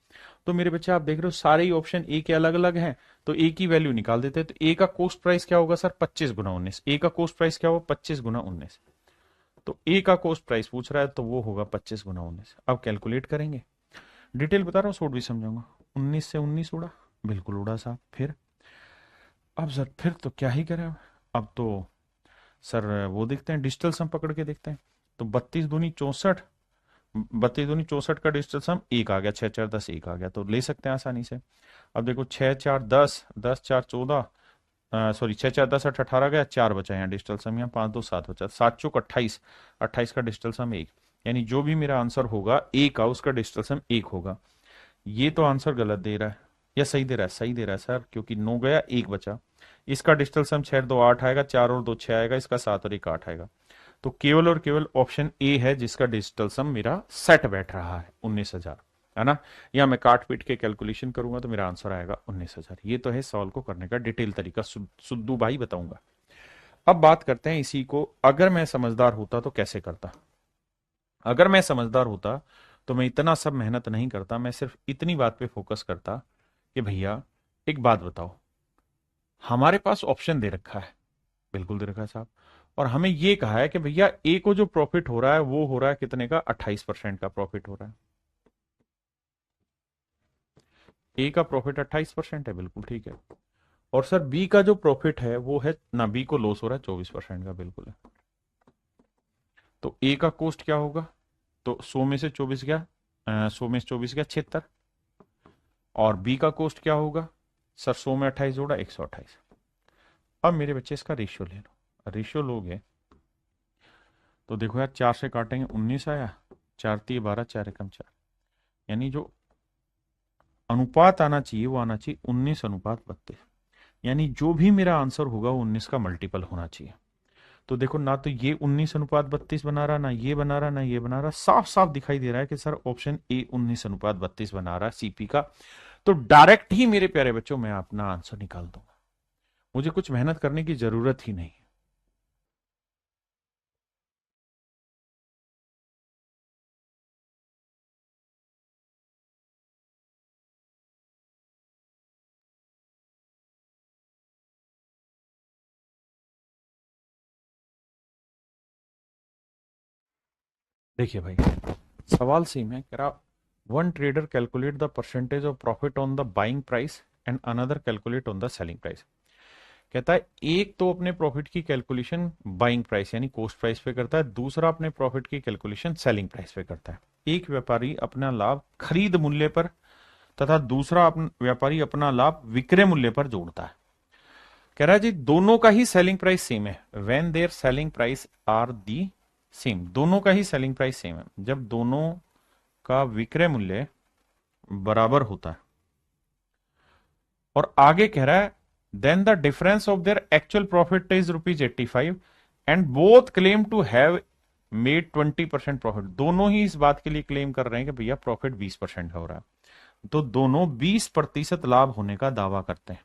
तो मेरे बच्चे आप देख रहे हो सारे ही ऑप्शन ए के अलग अलग हैं तो ए की वैल्यू निकाल देते हैं। तो ए का कॉस्ट प्राइस क्या होगा सर 25 × 19। ए का कॉस्ट प्राइस क्या होगा 25 × 19। तो ए का कॉस्ट प्राइस पूछ रहा है तो वो होगा 25 × 19। अब कैलकुलेट करेंगे डिटेल बता रहा हूँ शॉर्ट भी समझाऊंगा। 19 से 19 उड़ा बिल्कुल उड़ा साहब। फिर अब सर फिर तो क्या ही करें अब तो सर वो देखते हैं डिजिटल सम पकड़ के देखते हैं। तो 32 दूनी 64 32 दूनी 64 का डिजिटल सम एक आ गया 6 4 10 एक आ गया तो ले सकते हैं आसानी से। अब देखो 6 4 10 10 4 14 सॉरी 6 4 10 8 18 गया 4 बचा यहाँ डिजिटल सम यहाँ 5 2 7 बचा 7 चौक 28 28 का डिजिटल सम एक। यानी जो भी मेरा आंसर होगा ए का उसका डिजिटल सम एक होगा। ये तो आंसर गलत दे रहा है या सही दे रहा है सही दे रहा है सर क्योंकि 9 गया 1 बचा। इसका डिजिटल सम 6 2 8 आएगा 4 और 2 6 आएगा इसका 7 और 1 8 आएगा। तो केवल और केवल ऑप्शन ए है जिसका डिजिटल सम मेरा सेट बैठ रहा है 19,000, है ना। या मैं काट पीट के कैलकुलेशन करूंगा तो मेरा आंसर आएगा 19,000। ये तो है सॉल्व को करने का डिटेल तरीका, सुद्दू भाई बताऊंगा। अब बात करते हैं इसी को, अगर मैं समझदार होता तो कैसे करता। अगर मैं समझदार होता तो मैं इतना सब मेहनत नहीं करता, मैं सिर्फ इतनी बात पे फोकस करता कि भैया एक बात बताओ, हमारे पास ऑप्शन दे रखा है, बिल्कुल दे रखा है साहब, और हमें ये कहा है कि भैया ए को जो प्रॉफिट हो रहा है वो हो रहा है कितने का, 28% का प्रॉफिट हो रहा है। ए का प्रॉफिट 28% है, बिल्कुल ठीक है। और सर बी का जो प्रॉफिट है वो है ना, बी को लॉस हो रहा है 24% का, बिल्कुल है। तो ए का कॉस्ट क्या होगा, तो 100 में से 24 गया, 100 में से 24 गया 76। और बी का कॉस्ट क्या होगा सर, 100 में 28 जोड़ा 128। अब मेरे बच्चे इसका रेशियो ले लो, रेशियो लोगे तो देखो यार, 4 से काटेंगे 19 आया, 4 3 12, 4 एकम 4, यानी जो अनुपात आना चाहिए वो आना चाहिए 19:32। यानी जो भी मेरा आंसर होगा वो 19 का मल्टीपल होना चाहिए। तो देखो ना, तो ये 19:32 बना रहा, ना ये बना रहा, ना ये बना रहा, साफ साफ दिखाई दे रहा है कि सर ऑप्शन ए 19:32 बना रहा है सीपी का। तो डायरेक्ट ही मेरे प्यारे बच्चों मैं अपना आंसर निकाल दूंगा, मुझे कुछ मेहनत करने की जरूरत ही नहीं। देखिए भाई, सवाल सेम है, कह रहा one trader calculate the percentage of profit on the buying price and another calculate on the selling price. कहता है एक तो अपने प्रॉफिट की कैलकुलेशन बाइंग प्राइस यानी कॉस्ट प्राइस पे करता है, दूसरा अपने प्रॉफिट की कैलकुलेशन सेलिंग प्राइस पे करता है। एक व्यापारी अपना लाभ खरीद मूल्य पर तथा दूसरा व्यापारी अपना लाभ विक्रय मूल्य पर जोड़ता है। कह रहा है जी दोनों का ही सेलिंग प्राइस सेम है, when their selling price are the same, दोनों का ही सेलिंग प्राइस सेम है जब दोनों का विक्रय मूल्य बराबर होता है। और आगे कह रहा है then the difference of their actual profit is ₹85 and both claim to have made 20% profit. दोनों ही इस बात के लिए क्लेम कर रहे हैं कि भैया प्रॉफिट 20% का हो रहा है, तो दोनों 20% लाभ होने का दावा करते हैं।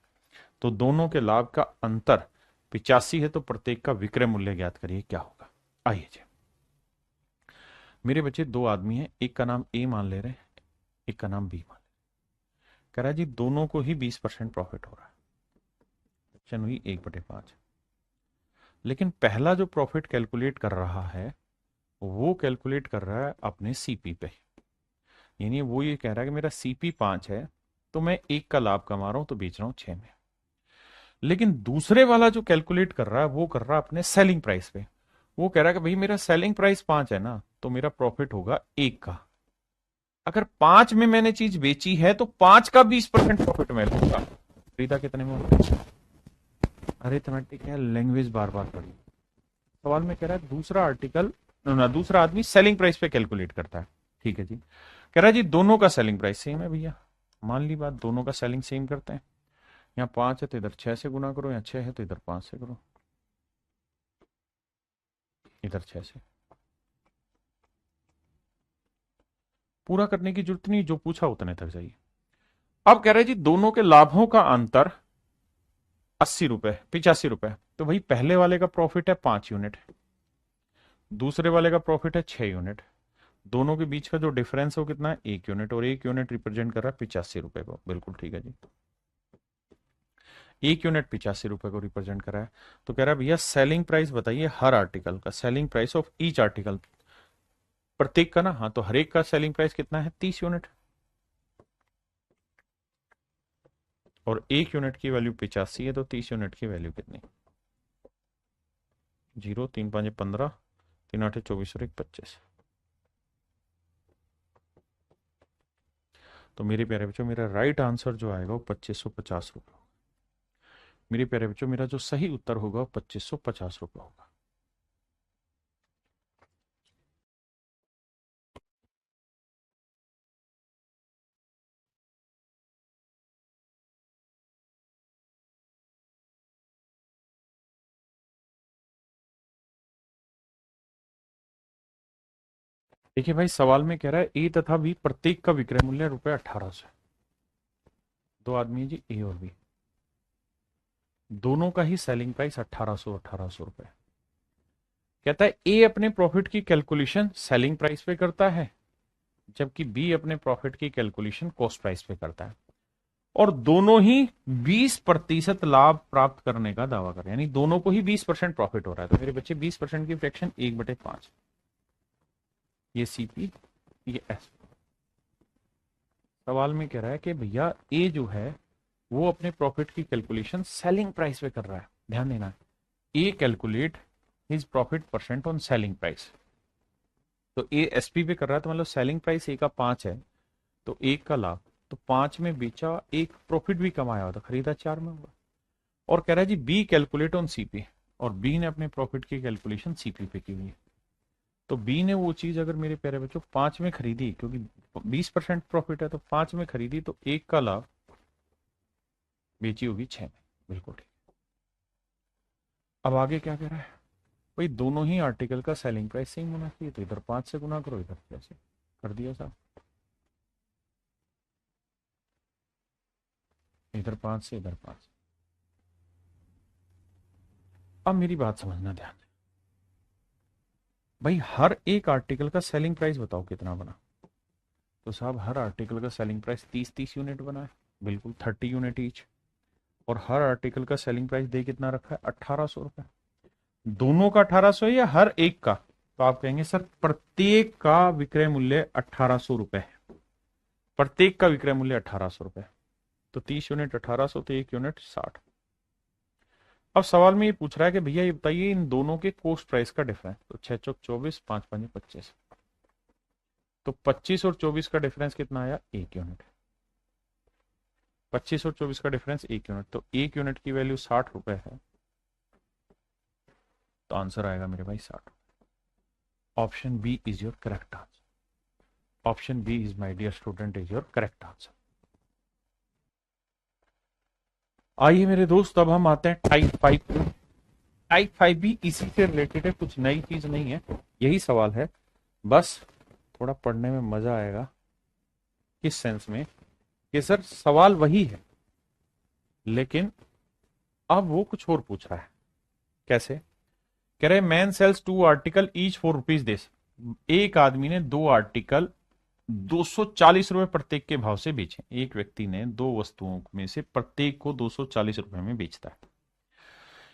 तो दोनों के लाभ का अंतर 85 है, तो प्रत्येक का विक्रय मूल्य ज्ञात करिए क्या होगा। आइए जी, मेरे बच्चे दो आदमी हैं, एक का नाम ए मान ले रहे हैं, एक का नाम बी मान। कह रहा है जी दोनों को ही 20% प्रॉफिट हो रहा है, ऑप्शन हुई 1/5। लेकिन पहला जो प्रॉफिट कैलकुलेट कर रहा है वो कैलकुलेट कर रहा है अपने सीपी पे, यानी वो ये कह रहा है कि मेरा सीपी 5 है तो मैं एक का लाभ कमा रहा हूं तो बेच रहा हूं 6 में। लेकिन दूसरे वाला जो कैलकुलेट कर रहा है वो कर रहा है अपने सेलिंग प्राइस पे, वो कह रहा है कि भाई मेरा सेलिंग प्राइस 5 है ना, तो मेरा प्रॉफिट होगा एक का। अगर 5 में मैंने चीज बेची है तो 5 का 20% प्रॉफिट मैं लूंगा। खरीदा कितने में होता है? अरिथमेटिक है, लैंग्वेज बार बार पढ़ी। सवाल में कह रहा है दूसरा आर्टिकल ना, दूसरा आदमी सेलिंग प्राइस पे कैलकुलेट करता है। ठीक है जी, कह रहा है जी दोनों का सेलिंग प्राइस सेम है भैया, मान ली बात, दोनों का सेलिंग सेम करते हैं। यहाँ 5 है तो इधर 6 से गुना करो, यहाँ 6 है तो इधर 5 से करो, इधर 6 से। पूरा करने की जरूरत नहीं, जो पूछा उतने तक जाइए। अब कह रहे हैं जी दोनों के लाभों का अंतर 80 रुपए 85 रुपए, तो भाई पहले वाले का प्रॉफिट है 5 यूनिट, दूसरे वाले का प्रॉफिट है 6 यूनिट, दोनों के बीच का जो डिफरेंस है वो कितना है 1 यूनिट, और 1 यूनिट रिप्रेजेंट कर रहा है 85 रुपए को, बिल्कुल ठीक है जी। 1 यूनिट 85 रुपए को रिप्रेजेंट कर रहा है। तो कह रहा है भैया सेलिंग प्राइस बताइए हर आर्टिकल का, selling price of each article, प्रत्येक का ना, हाँ तो हर एक का सेलिंग प्राइस कितना है 30 यूनिट, और 1 यूनिट की वैल्यू 85 है, तो 30 यूनिट की वैल्यू कितनी, 0 3 5 15, 3 8 24 और 1 25। तो मेरे प्यारे बच्चों मेरा राइट आंसर जो आएगा वो 2550 रुपये। मेरे प्यारे बच्चों मेरा जो सही उत्तर होगा वो 2550 रुपये होगा। देखिए भाई, सवाल में कह रहा है ए तथा बी प्रत्येक का विक्रय मूल्य ₹1800 है। दो आदमी है जी, ए और बी, दोनों का ही सेलिंग प्राइस 1800 रुपए। कहता है ए अपने प्रॉफिट की कैलकुलेशन सेलिंग प्राइस पे करता है, जबकि बी अपने प्रॉफिट की कैलकुलेशन कॉस्ट प्राइस पे करता है, और दोनों ही 20% लाभ प्राप्त करने का दावा कर रहे हैं, यानी दोनों को ही 20% प्रॉफिट हो रहा है। तो मेरे बच्चे 20% की फ्रैक्शन 1/5, ये सीपी, ये एस। सवाल में कह रहा है कि भैया ए जो है वो अपने प्रॉफिट की कैलकुलेशन सेलिंग प्राइस पे कर रहा है। ध्यान देना, ए calculate his profit percent on selling price. तो ए एसपी पे कर रहा है, तो मतलब सेलिंग प्राइस ए का 5 है, तो 1 का लाभ, तो 5 में बेचा, एक प्रॉफिट भी कमाया होता, खरीदा 4 में होगा। और कह रहा है जी बी कैलकुलेट ऑन सीपी, और बी ने अपने प्रॉफिट की कैलकुलेशन सीपी पे की हुई है। तो बी ने वो चीज अगर मेरे प्यारे बच्चों 5 में खरीदी, क्योंकि 20% प्रॉफिट है, तो 5 में खरीदी, तो 1 का लाभ, बेची होगी 6 में। बिल्कुल ठीक। अब आगे क्या कह रहा है भाई, दोनों ही आर्टिकल का सेलिंग प्राइस सेम होना चाहिए, तो इधर 5 से गुना करो, इधर कैसे कर दिया साहब, इधर 5 से इधर 5। अब मेरी बात समझना ध्यान से भाई, हर एक आर्टिकल का सेलिंग प्राइस बताओ कितना बना। तो साहब हर आर्टिकल का सेलिंग प्राइस 30-30 यूनिट बना है, बिल्कुल 30 यूनिट ईच। और हर आर्टिकल का सेलिंग प्राइस दे कितना रखा है, 1800 रुपए। दोनों का 1800 है या हर एक का? तो आप कहेंगे सर प्रत्येक का विक्रय मूल्य 1800 रुपए है, प्रत्येक का विक्रय मूल्य 1800 रुपए। तो 30 यूनिट 1800, तो 1 यूनिट 60। अब सवाल में ये पूछ रहा है कि भैया ये बताइए इन दोनों के कॉस्ट प्राइस का डिफरेंस। तो 6 चौक 24, 5 5 25, तो 25 और 24 का डिफरेंस कितना आया, 1 यूनिट। 25 और 24 का डिफरेंस 1 यूनिट, तो 1 यूनिट की वैल्यू 60 रुपए है, तो आंसर आएगा मेरे भाई 60। Option B is your correct answer. Option B is my dear student is your correct answer. आइए मेरे दोस्त, अब हम आते हैं टाइप 5 पे। टाइप 5 भी इसी से रिलेटेड है, कुछ नई चीज नहीं है, यही सवाल है, बस थोड़ा पढ़ने में मजा आएगा। किस सेंस में कि सर सवाल वही है, लेकिन अब वो कुछ और पूछ रहा है। कैसे? कह रहे मैन सेल्स 2 आर्टिकल ईच ₹4 देस। एक आदमी ने 2 आर्टिकल 240 रुपए प्रत्येक के भाव से बेचे। एक व्यक्ति ने 2 वस्तुओं में से प्रत्येक को 240 रुपए में बेचता है,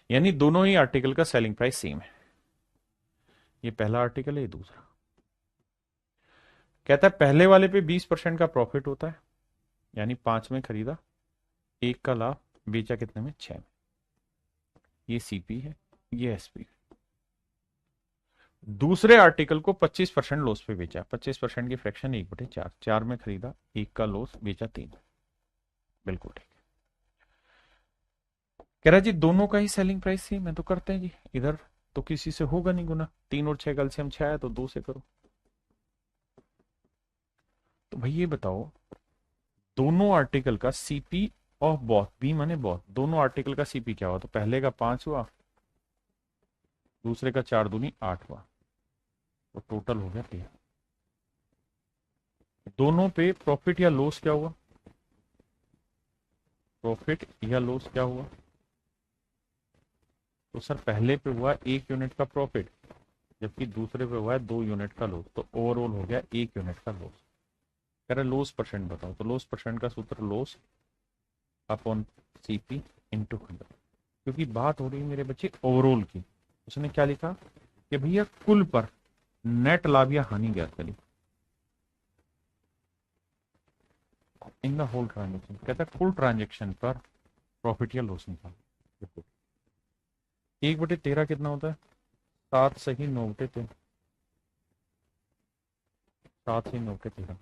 यानी दोनों ही आर्टिकल का सेलिंग प्राइस सेम है। ये पहला आर्टिकल है, ये दूसरा। कहता है पहले वाले पे 20% का प्रॉफिट होता है, यानी 5 में खरीदा, 1 का लाभ, बेचा कितने में, 6 में। ये सीपी है, ये एसपी। दूसरे आर्टिकल को 25% लॉस पे बेचा, 25% की फ्रैक्शन 1/4, 4 में खरीदा, 1 का लॉस, बेचा 3 में। बिल्कुल ठीक। कह रहा जी दोनों का ही सेलिंग प्राइस ही मैं तो करते हैं जी, इधर तो किसी से होगा नहीं गुना, 3 और 6 कैल्शियम 6 है, तो 2 से करो। तो भाई ये बताओ दोनों आर्टिकल का सीपी ऑफ बॉथ, बी माने बॉथ, दोनों आर्टिकल का सीपी क्या हुआ। तो पहले का 5 हुआ, दूसरे का 4 दूनी 8 हुआ, तो टोटल हो गया 13। दोनों पे प्रॉफिट या लॉस क्या हुआ, प्रॉफिट या लॉस क्या हुआ। तो सर पहले पे हुआ 1 यूनिट का प्रॉफिट, जबकि दूसरे पे हुआ है 2 यूनिट का लॉस, तो ओवरऑल हो गया 1 यूनिट का लॉस। कह रहे लॉस परसेंट बताओ, तो लॉस परसेंट का सूत्र लॉस अपॉन सीपी इंटू 100, क्योंकि बात हो रही है मेरे बच्चे ओवरऑल की। उसने क्या लिखा कि भैया कुल पर नेट लाभ या हानि ज्ञात करी इन द होल ट्रांजेक्शन। कहता है कुल ट्रांजेक्शन पर प्रॉफिट या लॉस निकाल। 1/13 कितना होता है, 7 सही 9/13, 7 सही 9/13,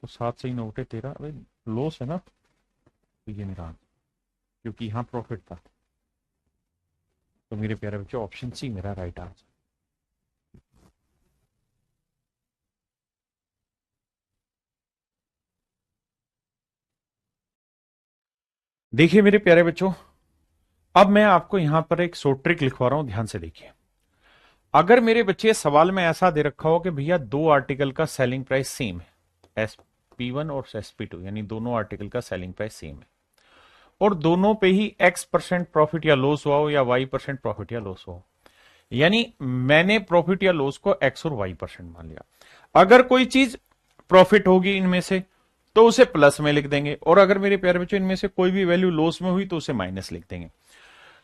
तो 7 सही 9/13 भाई लॉस है ना, तो ये मेरा आंसर, क्योंकि यहाँ प्रॉफिट था। तो मेरे प्यारे बच्चों ऑप्शन सी मेरा राइट आंसर। देखिए मेरे प्यारे बच्चों, अब मैं आपको यहां पर एक शॉर्ट ट्रिक लिखवा रहा हूं, ध्यान से देखिए। अगर मेरे बच्चे सवाल में ऐसा दे रखा हो कि भैया दो आर्टिकल का सेलिंग प्राइस सेम है, SP1 और SP2, यानी दोनों आर्टिकल का सेलिंग प्राइस सेम है, और दोनों पे ही X% प्रॉफिट या लॉस हुआ हो या Y% प्रॉफिट या लॉस हुआ हो, यानी मैंने प्रॉफिट या लॉस को X और Y% मान लिया। अगर कोई चीज प्रॉफिट होगी इनमें से तो उसे प्लस में लिख देंगे, और अगर मेरे प्यारे बच्चों इनमें से कोई भी वैल्यू लॉस में हुई तो उसे माइनस लिख देंगे।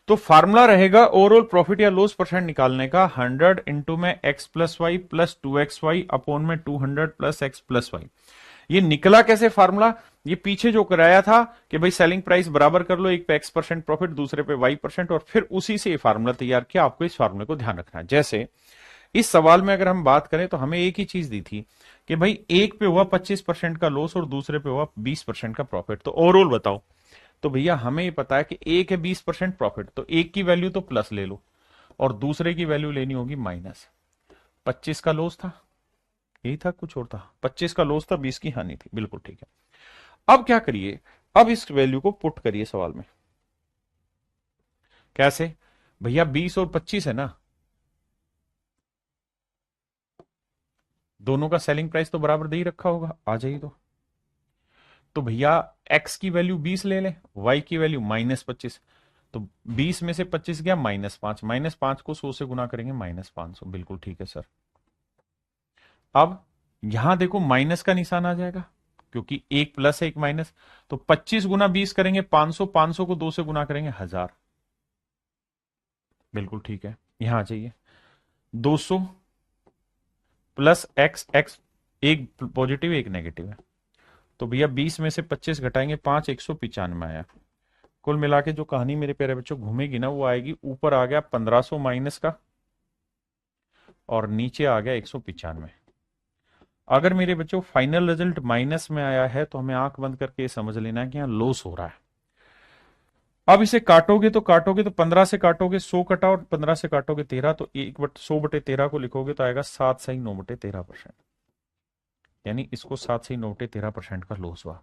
तो फार्मूला रहेगा ओवरऑल प्रॉफिट या लॉस परसेंट निकालने का 100 इंटू में X plus Y plus 2XY upon में 200 प्लस एक्स प्लस वाई। ये निकला कैसे फार्मूला? ये पीछे जो कराया था कि भाई सेलिंग प्राइस बराबर कर लो, एक पे X% प्रॉफिट दूसरे पे Y%, और फिर उसी से ये फार्मूला तैयार किया। आपको इस फार्मूले को ध्यान रखना है। जैसे इस सवाल में अगर हम बात करें तो हमें एक ही चीज दी थी कि भाई एक पे हुआ 25% का लॉस और दूसरे पे हुआ 20% का प्रॉफिट, तो ओवरऑल बताओ। तो भैया हमें ये पता है कि एक है 20% प्रॉफिट, तो एक की वैल्यू तो प्लस ले लो और दूसरे की वैल्यू लेनी होगी माइनस। 25 का लॉस था, यही था, कुछ और था, 25 का लॉस था, 20 की हानि थी, बिल्कुल ठीक है। अब क्या करिए, अब इस वैल्यू को पुट करिए सवाल में। कैसे भैया? 20 और 25 है ना, दोनों का सेलिंग प्राइस तो बराबर दे ही रखा होगा, आ जाइए। तो भैया x की वैल्यू 20 ले लें, y की वैल्यू -25, तो 20 में से 25 गया -5, -5 को 100 से गुना करेंगे -500, बिल्कुल ठीक है सर। अब यहां देखो माइनस का निशान आ जाएगा क्योंकि एक प्लस है एक माइनस, तो 25 गुना 20 करेंगे 500, 500 को 2 से गुना करेंगे 1000, बिल्कुल ठीक है। यहां आ जाइए, 200 प्लस एक्स, एक्स एक पॉजिटिव एक नेगेटिव है, तो भैया 20 में से 25 घटाएंगे 5, 195 आया। कुल मिला के जो कहानी मेरे प्यारे बच्चों घूमेगी ना, वो आएगी, ऊपर आ गया 1500 माइनस का और नीचे आ गया 195। अगर मेरे बच्चों फाइनल रिजल्ट माइनस में आया है तो हमें आंख बंद करके समझ लेना है कि यहां लॉस हो रहा है। अब इसे काटोगे तो 15 से काटोगे 100 कटा, और 15 से काटोगे 13, तो 100/13 को लिखोगे तो आएगा 7 सही 9/13%, यानी इसको 7 सही 9/13% का लॉस हुआ।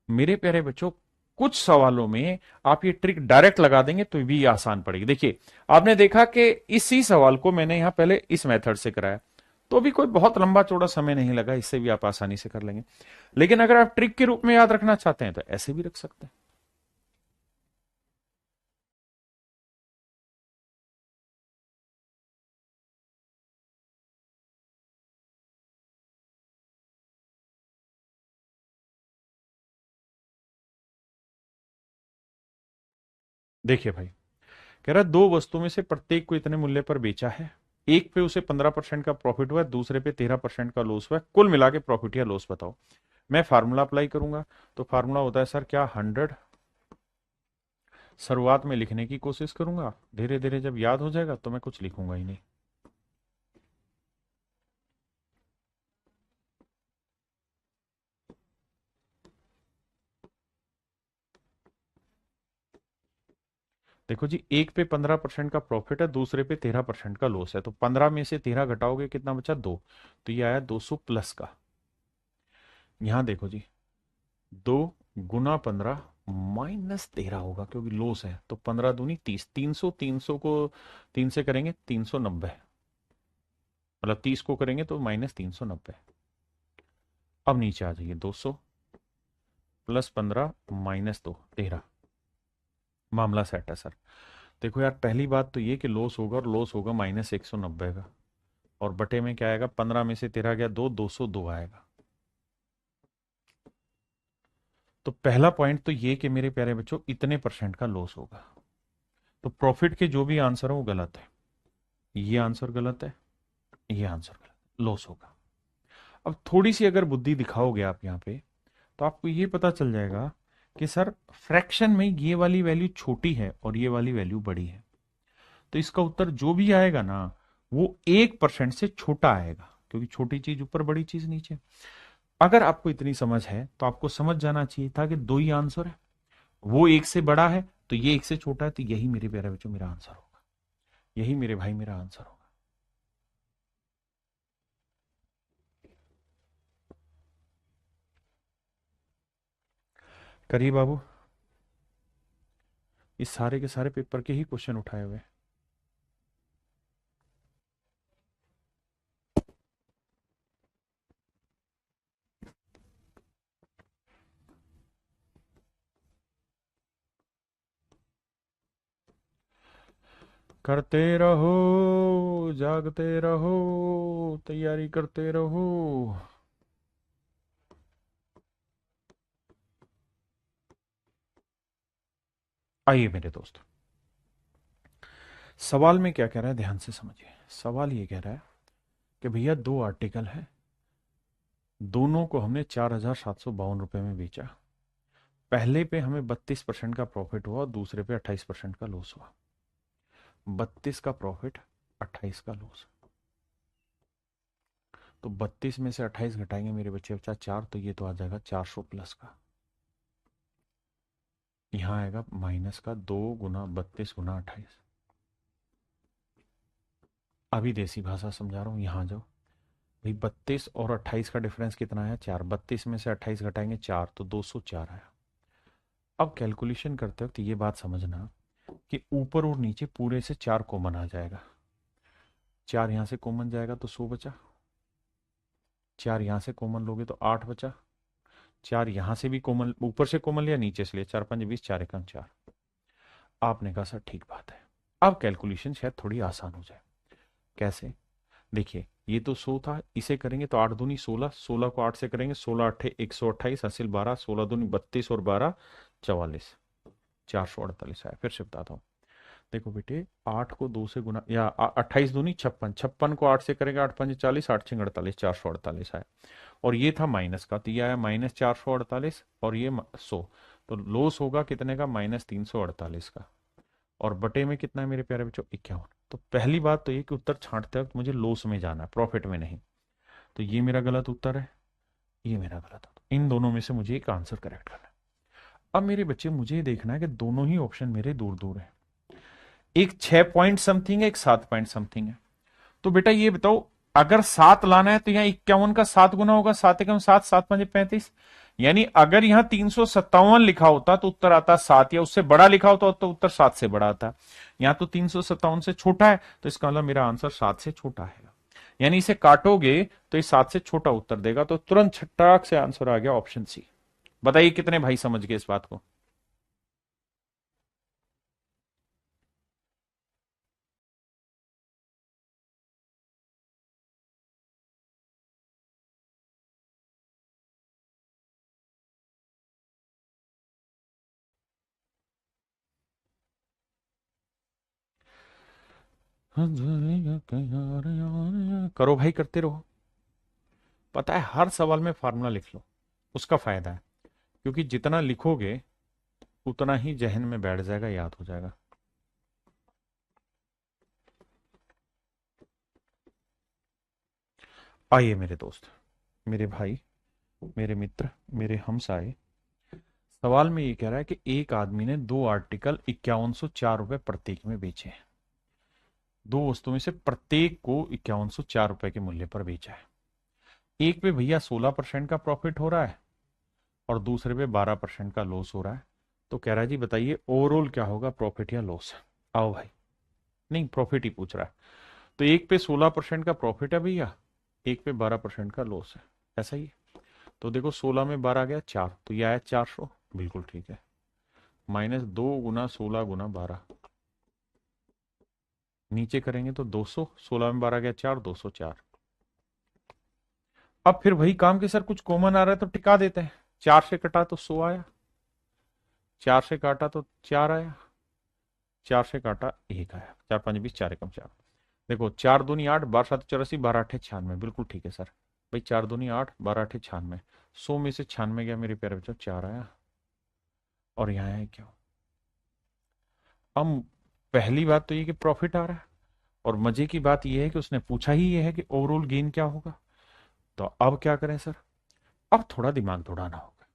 मेरे प्यारे बच्चों कुछ सवालों में आप ये ट्रिक डायरेक्ट लगा देंगे तो भी आसान पड़ेगी। देखिए आपने देखा कि इसी सवाल को मैंने यहां पहले इस मेथड से कराया, तो भी कोई बहुत लंबा चौड़ा समय नहीं लगा, इससे भी आप आसानी से कर लेंगे। लेकिन अगर आप ट्रिक के रूप में याद रखना चाहते हैं तो ऐसे भी रख सकते हैं। देखिए भाई, कह रहा है दो वस्तुओं में से प्रत्येक को इतने मूल्य पर बेचा है, एक पे उसे 15% का प्रॉफिट हुआ है, दूसरे पे 13% का लॉस हुआ है, कुल मिला के प्रॉफिट या लॉस बताओ। मैं फार्मूला अप्लाई करूंगा, तो फार्मूला होता है सर क्या, 100। शुरुआत में लिखने की कोशिश करूंगा, धीरे धीरे जब याद हो जाएगा तो मैं कुछ लिखूंगा ही नहीं। देखो जी, एक पे 15% का प्रॉफिट है, दूसरे पे 13% का लॉस है, तो 15 में से 13 घटाओगे कितना बचा, 2, तो ये आया 200 प्लस का। यहां देखो जी, 2 गुना 15 -13 होगा क्योंकि लॉस है, तो 15 दूनी 30, 300, 300 को 3 से करेंगे 390, मतलब 30 को करेंगे तो -390। अब नीचे आ जाइए, 200 प्लस 15 -2 13, मामला सेट है सर। देखो यार, पहली बात तो ये कि लॉस होगा, और लॉस होगा -190 का, और बटे में क्या आएगा, 15 में से 13 गया 2, 202 आएगा। तो पहला पॉइंट तो ये कि मेरे प्यारे बच्चों इतने परसेंट का लॉस होगा, तो प्रॉफिट के जो भी आंसर है वो गलत है, ये आंसर गलत है, ये आंसर गलत, लॉस होगा। अब थोड़ी सी अगर बुद्धि दिखाओगे आप यहाँ पे, तो आपको ये पता चल जाएगा कि सर फ्रैक्शन में ये वाली वैल्यू छोटी है और ये वाली वैल्यू बड़ी है, तो इसका उत्तर जो भी आएगा ना, वो 1% से छोटा आएगा, क्योंकि छोटी चीज ऊपर बड़ी चीज नीचे। अगर आपको इतनी समझ है तो आपको समझ जाना चाहिए था कि दो ही आंसर है, वो एक से बड़ा है तो ये एक से छोटा है, तो यही मेरे प्यारे बच्चों मेरा आंसर होगा, यही मेरे भाई मेरा आंसर होगा। करिए बाबू, इस सारे के सारे पेपर के ही क्वेश्चन उठाए हुए। करते रहो, जागते रहो, तैयारी करते रहो। आइए मेरे दोस्त, सवाल में क्या कह रहा है ध्यान से समझिए। सवाल ये कह रहा है कि भैया दो आर्टिकल है, दोनों को हमने 4,752 रुपये में बेचा। पहले पे हमें 32% का प्रॉफिट हुआ, दूसरे पे 28% का लॉस हुआ। 32 का प्रॉफिट, 28 का लॉस। तो 32 में से 28 घटाएंगे मेरे बच्चे, बचा 4, तो ये तो आ जाएगा 400 प्लस का। यहां आएगा माइनस का 2 × 32 × 28। अभी देसी भाषा समझा रहा हूं, यहां जाओ भाई। 32 और 28 का डिफरेंस कितना आया? 4। 32 में से 28 घटाएंगे 4, तो 204 आया। अब कैलकुलेशन करते वक्त ये बात समझना कि ऊपर और नीचे पूरे से 4 कॉमन आ जाएगा। 4 यहां से कॉमन जाएगा तो 100 बचा। 4 यहां से कॉमन लोगे तो 8 बचा। 4 यहां से भी कॉमन, ऊपर से कॉमन लिया, नीचे से लिया, 4 5 20, 4 1 4। आपने कहा सर ठीक बात है। अब कैलकुलेशन शायद थोड़ी आसान हो जाए। कैसे? देखिए, ये तो 100 था, इसे करेंगे तो 8 दूनी 16, 16 को 8 से करेंगे 16 8 128, हासिल 12, 16 दूनी 32 और 12 44, 448 आया। फिर से बताता हूँ, देखो बेटे, 8 को 2 से गुना, या 28 दूनी 56, 56 को 8 से करेंगे 8 5 40, 8 6 48, 448 आया। और ये था माइनस का, तो ये आया -448, और ये 100। तो लॉस होगा कितने का? -348 का। और बटे में कितना है मेरे प्यारे बच्चों? 51। तो पहली बात तो ये कि उत्तर छांटते वक्त मुझे लॉस में जाना है, प्रॉफिट में नहीं। तो ये मेरा गलत उत्तर है, ये मेरा गलत उत्तर। इन दोनों में से मुझे एक आंसर करेक्ट करना है। अब मेरे बच्चे, मुझे ये देखना है कि दोनों ही ऑप्शन मेरे दूर दूर है। एक 6 पॉइंट समथिंग है, एक 7 पॉइंट समथिंग है। तो बेटा ये बताओ, अगर 7 लाना है तो यहाँ 51 का 7 गुना होगा, 7 एकम 7, 7 5 35। यानी अगर यहां 357 लिखा होता तो उत्तर आता 7, या उससे बड़ा लिखा होता तो उत्तर 7 से बड़ा आता। यहां तो 357 से छोटा है, तो इसका मतलब मेरा आंसर 7 से छोटा है। यानी इसे काटोगे तो ये 7 से छोटा उत्तर देगा। तो तुरंत छटाक से आंसर आ गया ऑप्शन सी। बताइए कितने भाई समझ गए इस बात को? करो भाई, करते रहो। पता है, हर सवाल में फार्मूला लिख लो, उसका फायदा है। क्योंकि जितना लिखोगे उतना ही जहन में बैठ जाएगा, याद हो जाएगा। आइए मेरे दोस्त, मेरे भाई, मेरे मित्र, मेरे हमसाए, सवाल में ये कह रहा है कि एक आदमी ने दो आर्टिकल 5104 रुपए प्रत्येक में बेचे हैं। दो वस्तुओं में से प्रत्येक को 5104 रुपए के मूल्य पर बेचा है। एक पे भैया 16% का प्रॉफिट हो रहा है और दूसरे पे 12% का लॉस हो रहा है। तो कह रहा है जी बताइए ओवरऑल क्या होगा, प्रॉफिट या लॉस? आओ भाई, नहीं प्रॉफिट ही पूछ रहा है। तो एक पे 16% का प्रॉफिट है भैया, एक पे 12% का लॉस है, ऐसा ही है। तो देखो 16 में 12 गया 4, तो ये आया 400, बिल्कुल ठीक है। -2 × 16 × 12, नीचे करेंगे तो 200, 16 में 12 गया 4, 204। अब फिर वही काम के सर, कुछ कॉमन आ रहा है तो टिका देते हैं। 4 से कटा तो 100 आया, 4 से काटा तो 4 आया, 4 से काटा 1 आया, 4 5 20, 4 एकम 4। देखो 4 दूनी 8, 12 7 84, 12 8 96, बिल्कुल ठीक है सर। भाई 4 दूनी 8, 12 8 96, 100 में से 96 गया मेरे प्यारे बच्चों, 4 आया। और यहाँ है क्यों? अब पहली बात तो ये कि प्रॉफिट आ रहा है, और मजे की बात यह है कि उसने पूछा ही ये है कि ओवरऑल गेन क्या होगा। तो अब क्या करें सर? अब थोड़ा दिमाग दौड़ाना होगा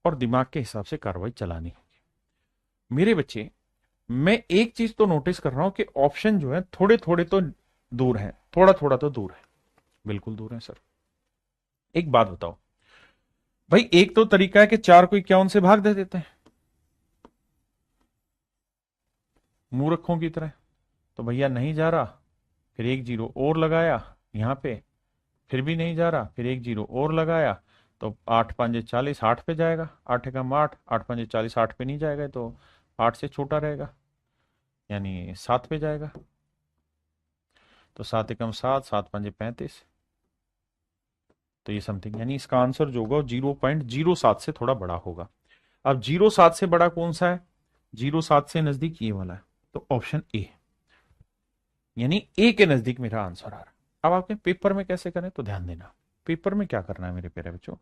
और दिमाग के हिसाब से कार्रवाई चलानी होगी। मेरे बच्चे, मैं एक चीज तो नोटिस कर रहा हूं कि ऑप्शन जो है थोड़े थोड़े तो दूर है, थोड़ा थोड़ा तो दूर है, बिल्कुल दूर है सर। एक बात बताओ भाई, एक तो तरीका है कि 4 को 51 से भाग दे देते हैं मूर्खों की तरह। तो भैया नहीं जा रहा, फिर एक जीरो और लगाया यहां पे, फिर भी नहीं जा रहा, फिर एक जीरो और लगाया। तो 8 5 40, 8 पे जाएगा, 8 एकम 8, 8 5 40, 8 पे नहीं जाएगा, तो 8 से छोटा रहेगा। यानी 7 पे जाएगा। तो 7 एकम 7, 7 पंजे 35। तो ये समथिंग, यानी इसका आंसर जो होगा 0.07 से थोड़ा बड़ा होगा। अब 0.7 से बड़ा कौन सा है? 0.7 से नजदीक ये वाला है, तो ऑप्शन ए, यानी ए के नजदीक मेरा आंसर आ रहा है। अब आपके पेपर में कैसे करें तो ध्यान देना। पेपर में क्या करना है मेरे प्यारे बच्चों,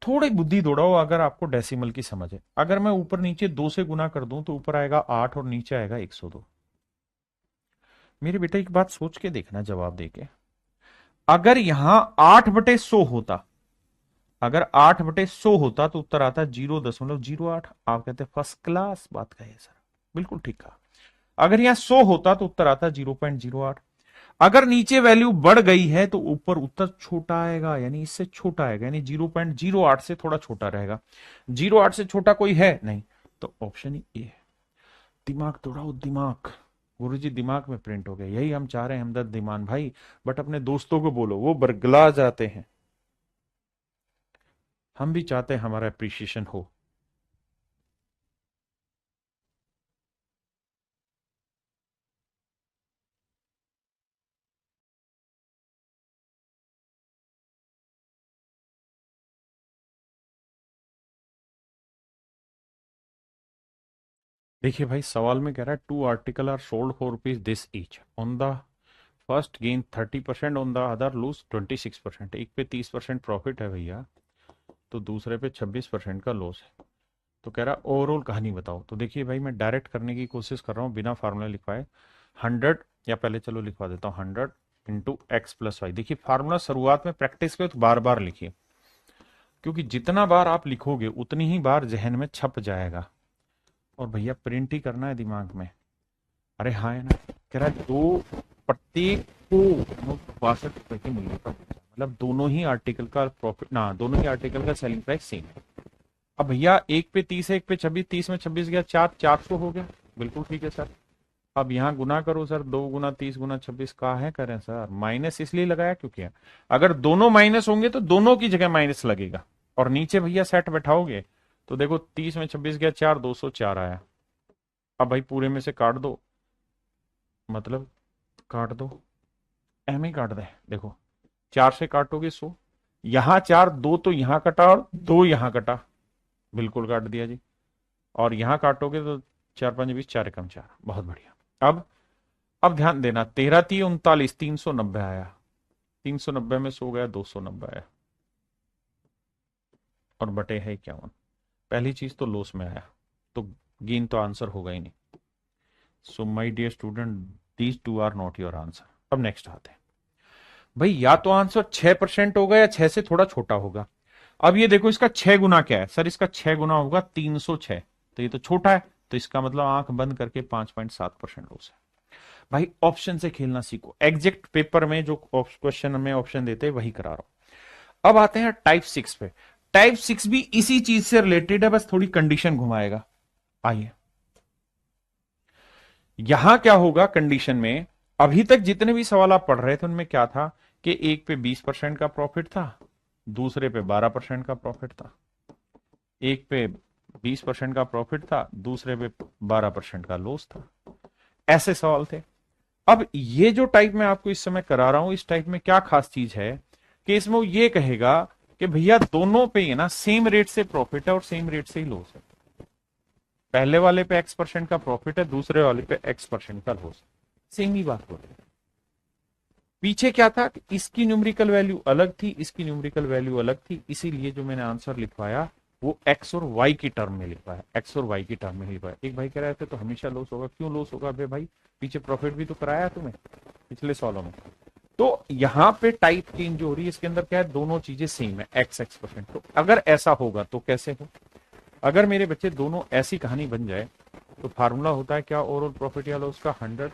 थोड़ी बुद्धि दौड़ाओ। अगर आपको डेसिमल की समझ है, अगर मैं ऊपर नीचे 2 से गुना कर दूं तो ऊपर आएगा 8 और नीचे आएगा 102। मेरे बेटा एक बात सोच के देखना जवाब देके, अगर यहां 8/100 होता, अगर 8/100 होता तो उत्तर आता 0.08। आप कहते फर्स्ट क्लास बात कहे सर, बिल्कुल ठीक कहा। अगर यहां 100 होता तो उत्तर आता 0.08। अगर नीचे वैल्यू बढ़ गई है तो ऊपर उत्तर छोटा आएगा, यानी इससे छोटा आएगा, यानी 0.08 से थोड़ा छोटा रहेगा। 0.8 से छोटा कोई है नहीं, तो ऑप्शन ही ए है। दिमाग दौड़ाओ दिमाग। गुरुजी दिमाग में प्रिंट हो गया, यही हम चाह रहे हैं हमदर्द दीमान भाई। बट अपने दोस्तों को बोलो, वो बरगला जाते हैं। हम भी चाहते हैं हमारा अप्रिशिएशन हो। देखिए भाई, सवाल में कह रहा है 2 article are sold for rupees this each, on the first gain 30%, on the other lose 26%। एक पे 30% प्रॉफिट है भैया, तो दूसरे पे 26% का लॉस है। तो कह रहा ओवरऑल कहानी बताओ। तो देखिए भाई, मैं डायरेक्ट करने की कोशिश कर रहा हूँ बिना फार्मूला लिखवाए। 100, या पहले चलो लिखवा देता हूँ, 100 इंटू एक्स प्लस वाई। देखिए फार्मूला शुरुआत में प्रैक्टिस करो तो बार बार लिखिए, क्योंकि जितना बार आप लिखोगे उतनी ही बार जहन में छप जाएगा। और भैया प्रिंट ही करना है दिमाग में। अरे हाँ है ना, कह रहा है दो, प्रत्येक को 62 रुपए के मूल्य का बेचा। मतलब दोनों ही आर्टिकल का प्रॉफिट ना, दोनों ही आर्टिकल का सेलिंग प्राइस सेम है। अब भैया एक पे 30 है, एक पे 26, 30 में 26 गया 400 हो गया। बिल्कुल ठीक है सर। अब यहाँ गुना करो सर, 2 गुना 30 गुना 26 कहा है करें सर। माइनस इसलिए लगाया क्योंकि अगर दोनों माइनस होंगे तो दोनों की जगह माइनस लगेगा। और नीचे भैया सेट बैठाओगे तो देखो 30 में 26 गया 4, 204 आया। अब भाई पूरे में से काट दो, मतलब काट दो, एम ही काट दे। देखो 4 से काटोगे 100, यहां 4, 2 तो यहां कटा और 2 यहां कटा, बिल्कुल काट दिया जी। और यहां काटोगे तो 4×5 = 20, 4 एकम 4। बहुत बढ़िया। अब ध्यान देना, 13×3 = 39, 390 आया। 390 में 100 गया, 290 आया, और बटे है 51। पहली चीज तो लॉस में आया, तो गेन तो आंसर होगा ही नहीं। So my dear student, these two are not your answer. अब नेक्स्ट आते हैं भाई, या तो आंसर 6% होगा या 6 से थोड़ा छोटा होगा। अब ये देखो, इसका 6 गुना क्या है सर, इसका 6 गुना होगा 306। तो ये तो छोटा है, तो इसका मतलब आंख बंद करके 5.7% लॉस है। भाई ऑप्शन से खेलना सीखो, एग्जैक्ट पेपर में जो क्वेश्चन में ऑप्शन देते हैं वही करा रहा हूं। अब आते हैं टाइप 6 पे। टाइप 6 भी इसी चीज से रिलेटेड है, बस थोड़ी कंडीशन घुमाएगा। आइए, यहां क्या होगा कंडीशन में। अभी तक जितने भी सवाल आप पढ़ रहे थे उनमें क्या था कि एक पे 20% का प्रॉफिट था, दूसरे पे 12% का प्रॉफिट था। एक पे 20% का प्रॉफिट था, दूसरे पे 12% का लॉस था। ऐसे सवाल थे। अब ये जो टाइप में आपको इस समय करा रहा हूं, इस टाइप में क्या खास चीज है कि इसमें वो ये कहेगा कि भैया दोनों पे ही ना सेम रेट से प्रॉफिट है और सेम रेट से ही लॉस है। पहले वाले पे X% का प्रॉफिट है, दूसरे वाले पे X% का लॉस है। सेम ही बात हो रही है। पीछे क्या था कि इसकी न्यूमेरिकल वैल्यू अलग थी, इसकी न्यूमेरिकल वैल्यू अलग थी, इसीलिए जो मैंने आंसर लिखवाया वो एक्स और वाई की टर्म में लिखवाया, एक्स और वाई की टर्म में लिखवाया। एक भाई कह रहे थे तो हमेशा लॉस होगा, क्यों लॉस होगा बे भाई, पीछे प्रॉफिट भी तो कराया तुम्हें पिछले सालों में। तो यहाँ पे टाइप चेंज जो हो रही है इसके अंदर क्या है, दोनों चीजें सेम है, X%। तो अगर ऐसा होगा तो कैसे हो, अगर मेरे बच्चे दोनों ऐसी कहानी बन जाए तो फार्मूला होता है क्या, ओवरऑल प्रॉफिट या लॉस का 100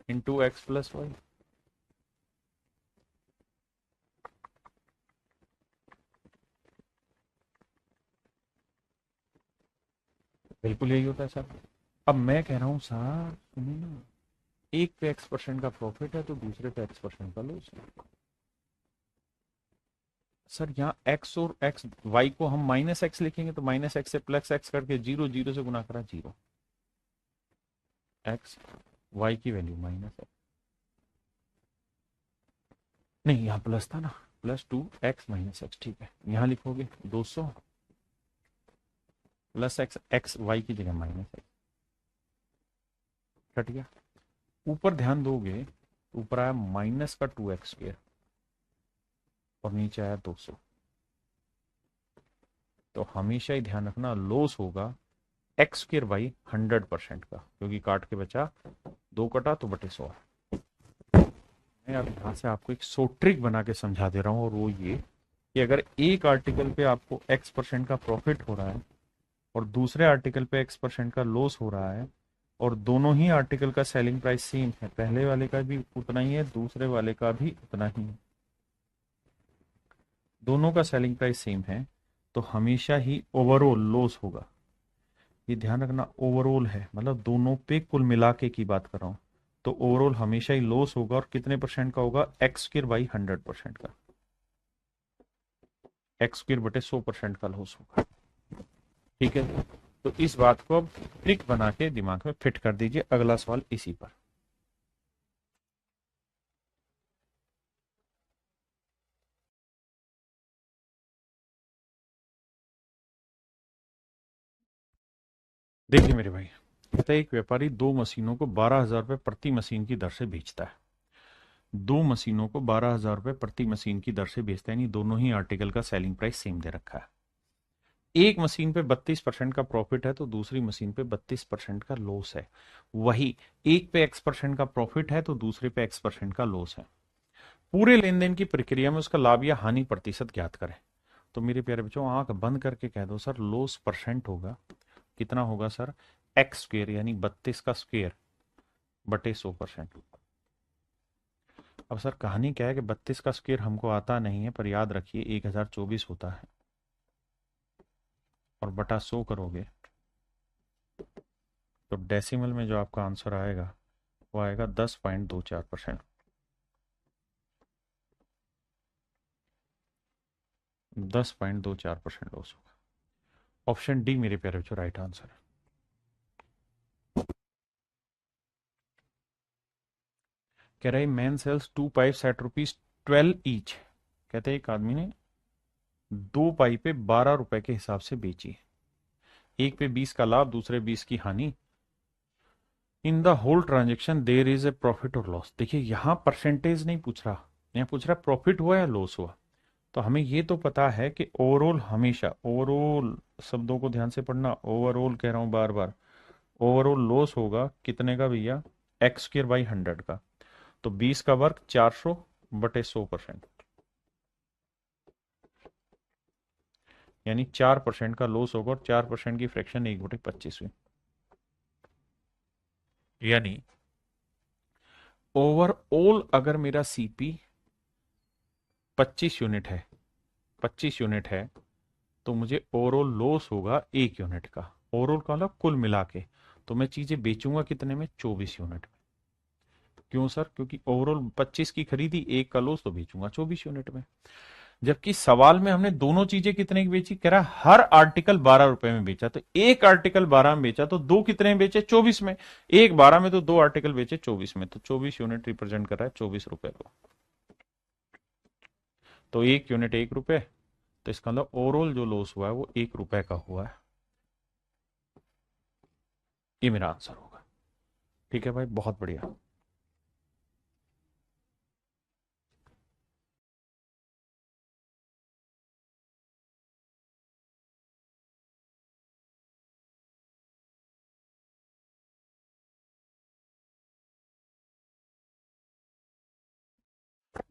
इंटू एक्स प्लस वाई। बिल्कुल यही होता है सर। अब मैं कह रहा हूं सर सुनिए ना, एक पे X% का प्रॉफिट है तो दूसरे पे X% का लॉस है। सर यहाँ एक्स और एक्स वाई को हम माइनस एक्स लिखेंगे तो माइनस एक्स से प्लस एक्स करके जीरो, जीरो से गुना करा जीरो, एक्स वाई की वैल्यू माइनस एक्स, नहीं यहाँ प्लस था ना, plus two x minus x, ठीक है यहाँ लिखोगे 200 प्लस एक्स, एक्स वाई की जगह माइनस एक्स, कट गया। ऊपर ध्यान दोगे ऊपर आया माइनस का 2x² और नीचे आया 200। तो हमेशा ही ध्यान रखना लॉस होगा x² बाई 100% का, क्योंकि काट के बचा 2 कटा तो बटे 100। मैं अब यहाँ से आपको एक सो ट्रिक बना के समझा दे रहा हूँ, और वो ये कि अगर एक आर्टिकल पे आपको x% का प्रॉफिट हो रहा है और दूसरे आर्टिकल पे x% का लॉस हो रहा है, और दोनों ही आर्टिकल का सेलिंग प्राइस सेम है, पहले वाले का भी उतना ही है दूसरे वाले का भी उतना ही है, दोनों का सेलिंग प्राइस सेम है, तो हमेशा ही ओवरऑल लॉस होगा। ये ध्यान रखना ओवरऑल है, मतलब दोनों पे कुल मिला के की बात कर रहा हूं, तो ओवरऑल हमेशा ही लॉस होगा, और कितने परसेंट का होगा, x² बाई 100% का, x² बटे 100% का लॉस होगा। ठीक है, तो इस बात को अब ट्रिक बना के दिमाग में फिट कर दीजिए। अगला सवाल इसी पर। देखिए मेरे भाई, कहता है एक व्यापारी दो मशीनों को 12,000 रुपये प्रति मशीन की दर से बेचता है। दो मशीनों को 12,000 रुपये प्रति मशीन की दर से बेचता है, यानी दोनों ही आर्टिकल का सेलिंग प्राइस सेम दे रखा है। एक मशीन पे 32% का प्रॉफिट है तो दूसरी मशीन पे 32% का लॉस है। वही एक पे x% का प्रॉफिट है तो दूसरे पे x% का लॉस है। पूरे लेन देन की प्रक्रिया में उसका लाभ या हानि प्रतिशत ज्ञात करें। तो मेरे प्यारे बच्चों आंख बंद करके कह दो सर, लॉस परसेंट होगा, कितना होगा सर, x² यानी 32 का स्क्वेयर बटे 100%। अब सर कहानी क्या है कि 32 का स्क्वेयर हमको आता नहीं है, पर याद रखिए 1024 होता है, और बटा 100 करोगे तो डेसिमल में जो आपका आंसर आएगा वो आएगा 10.24%। 10.24% लॉस होगा। ऑप्शन डी मेरे प्यारे बच्चों राइट आंसर है। कह रहे man sells 2 pipes at ₹12 each. कहते हैं एक आदमी ने दो पाइपें 12 रुपए के हिसाब से बेची, एक पे 20 का लाभ दूसरे 20 की हानि। In the whole transaction there is a profit और लॉस। देखिए यहां परसेंटेज नहीं पूछ रहा, यहाँ पूछ रहा प्रॉफिट हुआ या लॉस हुआ। तो हमें ये तो पता है कि ओवरऑल, हमेशा ओवरऑल शब्दों को ध्यान से पढ़ना, ओवरऑल कह रहा हूं बार बार, ओवरऑल लॉस होगा कितने का भैया, x² बाई 100 का। तो 20 का वर्ग 400 बटे 100%, यानी 4% का लॉस होगा, और 4% की फ्रैक्शन 1/25 हुई। यानी ओवरऑल अगर मेरा सीपी 25 यूनिट है, 25 यूनिट है, तो मुझे ओवरऑल लॉस होगा 1 यूनिट का। ओवरऑल का मतलब कुल मिला के, तो मैं चीजें बेचूंगा कितने में, 24 यूनिट में। क्यों सर, क्योंकि ओवरऑल 25 की खरीदी, एक का लॉस, तो बेचूंगा 24 यूनिट में। जबकि सवाल में हमने दोनों चीजें कितने की बेची, कह रहा हर आर्टिकल 12 रुपए में बेचा, तो एक आर्टिकल 12 में बेचा तो दो कितने में बेचे, 24 में। एक 12 में तो दो आर्टिकल बेचे 24 में, तो 24 यूनिट रिप्रेजेंट कर रहा है 24 रुपए को। तो 1 यूनिट 1 रुपए, तो इसका मतलब ओवरऑल जो लॉस हुआ है वो 1 रुपए का हुआ है। ये मेरा आंसर होगा। ठीक है भाई, बहुत बढ़िया।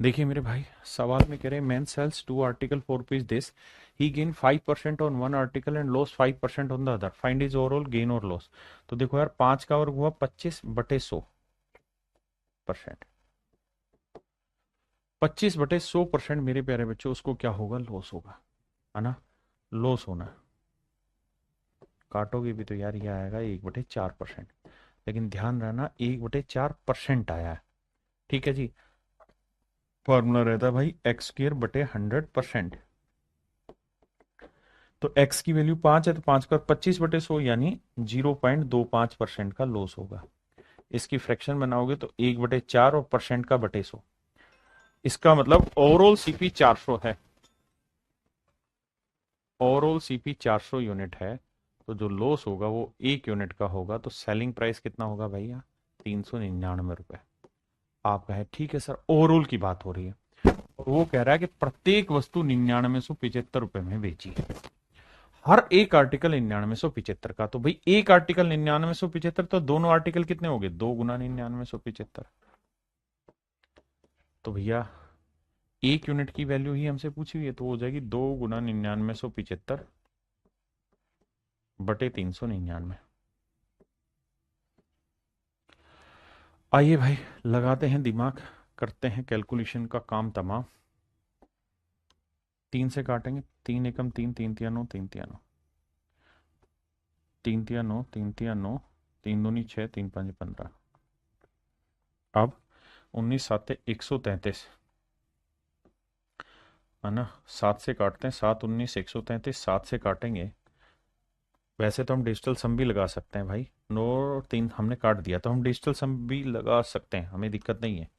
देखिए मेरे भाई, सवाल में कह रहे हैं man sells two article for rupees this, he gain 5% on one article and loss 5% on the other, find is overall gain और लॉस। तो देखो यार, 5 का वर्ग हुआ 25/100%, 25/100% मेरे प्यारे बच्चों, उसको क्या होगा, लॉस होगा, है ना, लॉस होना है। काटोगे भी तो यार ये आएगा 1/4%, लेकिन ध्यान रहना 1/4% आया है। ठीक है जी। फॉर्मूला रहता है भाई एक्स स्क्र बटे 100%। तो एक्स की वैल्यू 5 है तो 5 का 25/100 यानी 0.25% का लॉस होगा। इसकी फ्रैक्शन बनाओगे तो 1/4 और परसेंट का बटे 100। इसका मतलब ओवरऑल सीपी 400 है, ओवरऑल सीपी 400 यूनिट है। तो जो लॉस होगा वो 1 यूनिट का होगा। तो सेलिंग प्राइस कितना होगा भैया? 399 रुपए। आप कहे ठीक है सर, ओवरऑल की बात हो रही है। और वो कह रहा है कि प्रत्येक वस्तु 9975 रुपए में बेची है, हर एक आर्टिकल 9975 का। तो भाई एक आर्टिकल 9975, तो दोनों आर्टिकल कितने हो गए? 2 गुना 9975। तो भैया 1 यूनिट की वैल्यू ही हमसे पूछी हुई है, तो हो जाएगी 2 गुना 9975 बटे 399। आइए भाई लगाते हैं दिमाग, करते हैं कैलकुलेशन का काम तमाम। 3 से काटेंगे, 3 एकम 3, 3 तिया 9, 3 तिया 9, 3 तिया 9, 3 तिया 9, 3 दूनी 6, 3 5 15। अब 19 7 133 है ना, 7 से काटते हैं, 7 19 133, 7 से काटेंगे। वैसे तो हम डिजिटल सम भी लगा सकते हैं भाई, 9 और 3 हमने काट दिया, तो हम डिजिटल सम भी लगा सकते हैं, हमें दिक्कत नहीं है।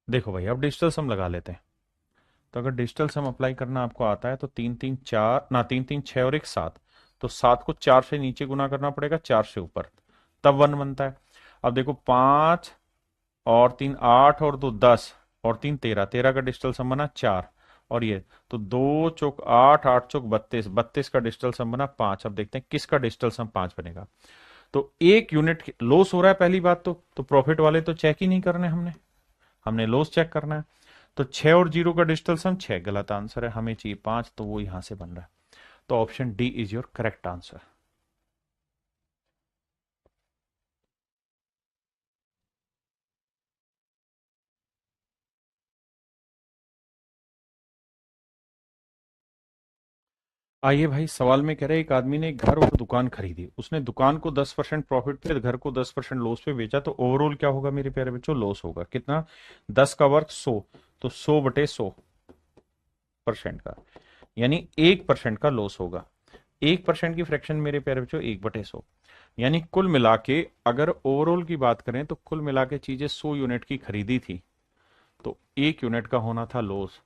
देखो भाई अब डिजिटल सम लगा लेते हैं। तो अगर डिजिटल सम अप्लाई करना आपको आता है तो 3 3 4 ना, 3 3 6 और 1 7। तो 7 को 4 से नीचे गुना करना पड़ेगा, 4 से ऊपर, तब 1 बनता है। अब देखो 5 और 3 8 और 2 10 और 3 13, 13 का डिजिटल सम बना 4। और ये तो 2 चौक 8, 8 चौक 32, 32 का डिजिटल सम बना 5। अब देखते हैं किसका डिजिटल सम 5 बनेगा। तो 1 यूनिट लॉस हो रहा है पहली बात तो प्रॉफिट वाले तो चेक ही नहीं करने, हमने हमने लॉस चेक करना है। तो 6 और 0 का डिजिटल सम 6 गलत आंसर है, हमें चाहिए 5, तो वो यहां से बन रहा है। तो option D is your correct answer. आइए भाई, सवाल में कह रहे हैं एक आदमी ने एक घर और दुकान खरीदी, उसने दुकान को 10% प्रॉफिट पे, घर को 10% लॉस पे बेचा, तो ओवरऑल क्या होगा मेरे प्यारे बच्चों? लॉस होगा कितना? 10 का वर्ग 100, तो 100/100% का, यानी 1% का लॉस होगा। 1% की फ्रैक्शन मेरे प्यारे बच्चों 1/100, यानी कुल मिला के अगर ओवरऑल की बात करें तो कुल मिला के चीजें 100 यूनिट की खरीदी थी, तो 1 यूनिट का होना था लॉस।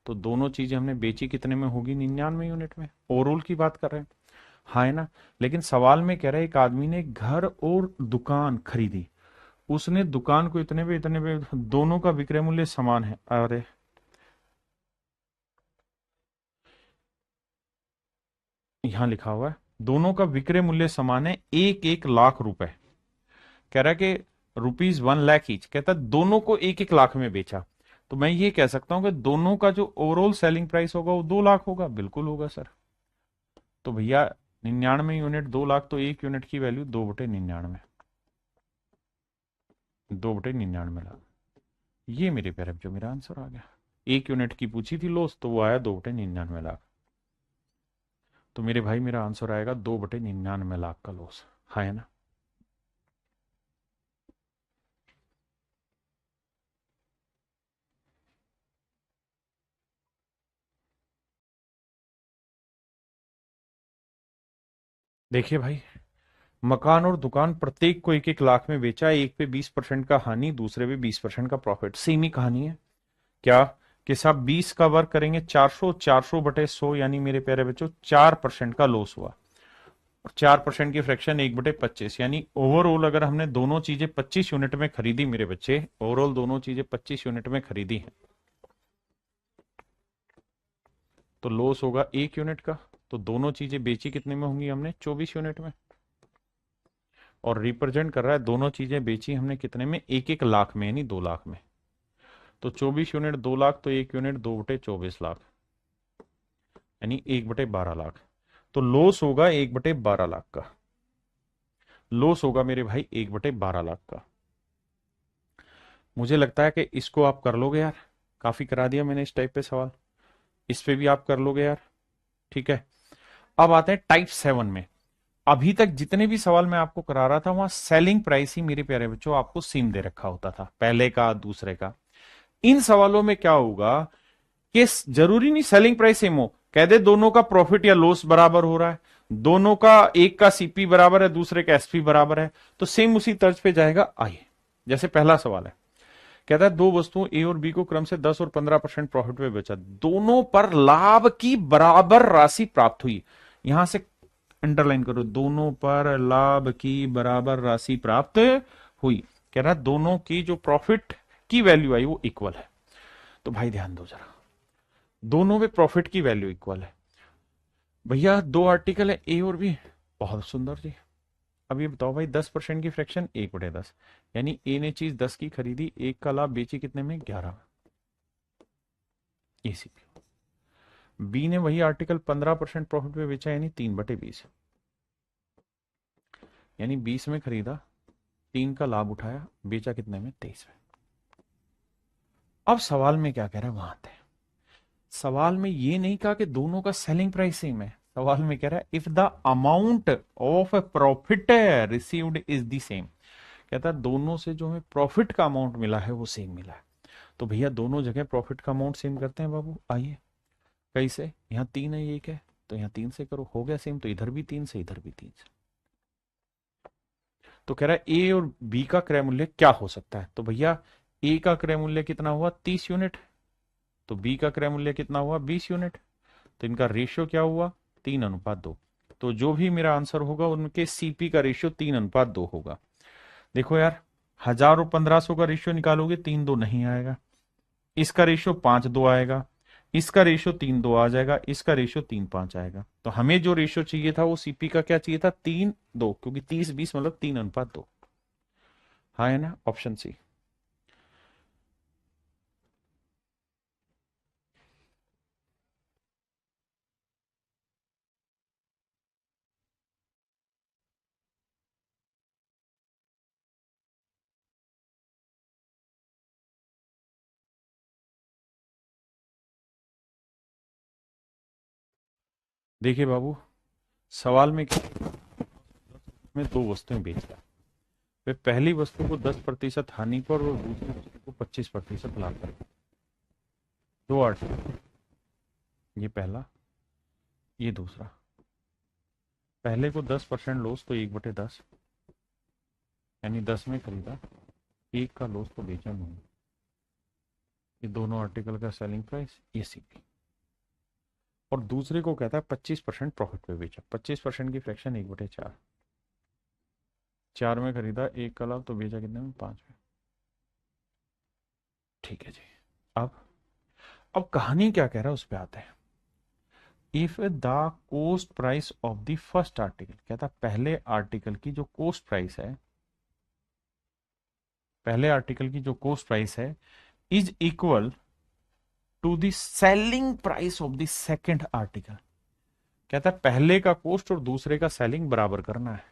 तो दोनों चीजें हमने बेची कितने में होगी? 99 यूनिट में। ओवरऑल की बात कर रहे हैं, हाँ है ना। लेकिन सवाल में कह रहे हैं एक आदमी ने घर और दुकान खरीदी, उसने दुकान को इतने पे दोनों का विक्रय मूल्य समान है। अरे यहां लिखा हुआ है दोनों का विक्रय मूल्य समान है 1 1 लाख रुपए। कह रहा है कि ₹1 लाख ईच, कहता है दोनों को 1 1 लाख में बेचा। तो मैं ये कह सकता हूं कि दोनों का जो ओवरऑल सेलिंग प्राइस होगा वो 2 लाख होगा। बिल्कुल होगा सर। तो भैया 99 यूनिट 2 लाख, तो 1 यूनिट की वैल्यू 2/99, 2/99 लाख। ये मेरे प्यारे जो मेरा आंसर आ गया। 1 यूनिट की पूछी थी लॉस, तो वो आया 2/99 लाख। तो मेरे भाई मेरा आंसर आएगा 2/99 लाख का लॉस, है ना। देखिए भाई, मकान और दुकान प्रत्येक को 1 1 लाख में बेचा, एक पे 20% का हानि, दूसरे पे 20% का प्रॉफिट। सेम ही कहानी है क्या? कि साहब 20 का वर्क करेंगे 400, 400/100, यानी मेरे प्यारे बच्चों 4% का लॉस हुआ। और 4% की फ्रैक्शन 1/25, यानी ओवरऑल अगर हमने दोनों चीजें 25 यूनिट में खरीदी मेरे बच्चे, ओवरऑल दोनों चीजें 25 यूनिट में खरीदी हैं, तो लॉस होगा 1 यूनिट का। तो दोनों चीजें बेची कितने में होंगी? हमने 24 यूनिट में। और रिप्रेजेंट कर रहा है दोनों चीजें बेची हमने कितने में? 1 1 लाख में, यानी 2 लाख में। तो 24 यूनिट 2 लाख, तो 1 यूनिट 2/24 लाख, यानी 1/12 लाख। तो लॉस होगा 1/12 लाख का। लॉस होगा मेरे भाई 1/12 लाख का। मुझे लगता है कि इसको आप कर लोगे यार, काफी करा दिया मैंने इस टाइप पे सवाल, इस पे भी आप कर लोगे यार। ठीक है, अब आते हैं टाइप 7 में। अभी तक जितने भी सवाल मैं आपको करा रहा था वहां सेलिंग प्राइस ही मेरे प्यारे बच्चों आपको सेम दे रखा होता था, पहले का दूसरे का। इन सवालों में क्या होगा कि जरूरी नहीं सेलिंग प्राइस सेम हो, कह दे दोनों का प्रॉफिट या लॉस बराबर हो रहा है, दोनों का, एक का सीपी बराबर है दूसरे का एसपी बराबर है, तो सेम उसी तर्ज पे जाएगा। आइए, जैसे पहला सवाल है, कहता है दो वस्तुओं ए और बी को क्रम से 10 और 15% प्रॉफिट में बेचा, दोनों पर लाभ की बराबर राशि प्राप्त हुई। यहां से अंडरलाइन करो, दोनों पर लाभ की बराबर राशि प्राप्त हुई। कह रहा है दोनों की जो प्रॉफिट की वैल्यू आई वो इक्वल है। तो भाई ध्यान दो जरा, दोनों में प्रॉफिट की वैल्यू इक्वल है। भैया दो आर्टिकल है ए और बी, बहुत सुंदर जी। अब ये बताओ भाई 10% की फ्रैक्शन 1/10, यानी ए ने चीज 10 की खरीदी, एक का लाभ बेची कितने में, 11 में, एसीपी। बी ने वही आर्टिकल 15% प्रॉफिट पे बेचा, यानी 3/20, यानी 20 में खरीदा, 3 का लाभ उठाया, बेचा कितने में, 23 में। अब सवाल में क्या कह रहा है वहां थे, सवाल में ये नहीं कहा कि दोनों का सेलिंग प्राइस सेम है, सवाल में कह रहा है if the amount of profit received is the same. कहता है दोनों से जो हमें प्रॉफिट का अमाउंट मिला है वो सेम मिला है। तो भैया दोनों जगह प्रॉफिट का अमाउंट सेम करते हैं बाबू, आइए। कैसे, यहाँ 3 है एक है, तो यहाँ 3 से करो, हो गया सेम, तो इधर भी 3 से इधर भी 3 से। तो कह रहा है ए और बी का क्रय मूल्य क्या हो सकता है, तो भैया ए का क्रय मूल्य कितना हुआ, 30 यूनिट, तो बी का क्रय मूल्य कितना हुआ, 20 यूनिट, तो इनका रेशियो क्या हुआ, 3:2। तो जो भी मेरा आंसर होगा उनके सीपी का रेशियो 3:2 होगा। देखो यार, 1000 और 1500 का रेशियो निकालोगे 3:2 नहीं आएगा, इसका रेशियो 5:2 आएगा, इसका रेशियो 3:2 आ जाएगा, इसका रेशियो 3:5 आएगा। तो हमें जो रेशियो चाहिए था वो सीपी का क्या चाहिए था, 3:2, क्योंकि 30-20 मतलब 3:2। हाँ है ना, ऑप्शन सी। देखिए बाबू, सवाल में में दो वस्तुएं बेचता है, वे पहली वस्तु को 10% हानि पर और दूसरी वस्तु को 25% लाभ पर। दो आर्टिकल, ये पहला, ये दूसरा। पहले को 10% लॉस, तो 1/10, यानी 10 में खरीदा, एक का लॉस तो बेचा नहीं। ये दोनों आर्टिकल का सेलिंग प्राइस, ये सीपी। और दूसरे को कहता है 25% प्रॉफिट पे बेचा, 25% की फ्रैक्शन 1/4, 4 में खरीदा, एक का लाभ तो बेचा कितने में, 5 में। ठीक है जी। अब कहानी क्या कह रहा है उस पर आते हैं। If the coast price of the first article, कहता पहले आर्टिकल की जो कोस्ट प्राइस है, पहले आर्टिकल की जो कोस्ट प्राइस है is equal to the selling price of the second article. कहता है पहले का कोस्ट और दूसरे का सेलिंग बराबर करना है,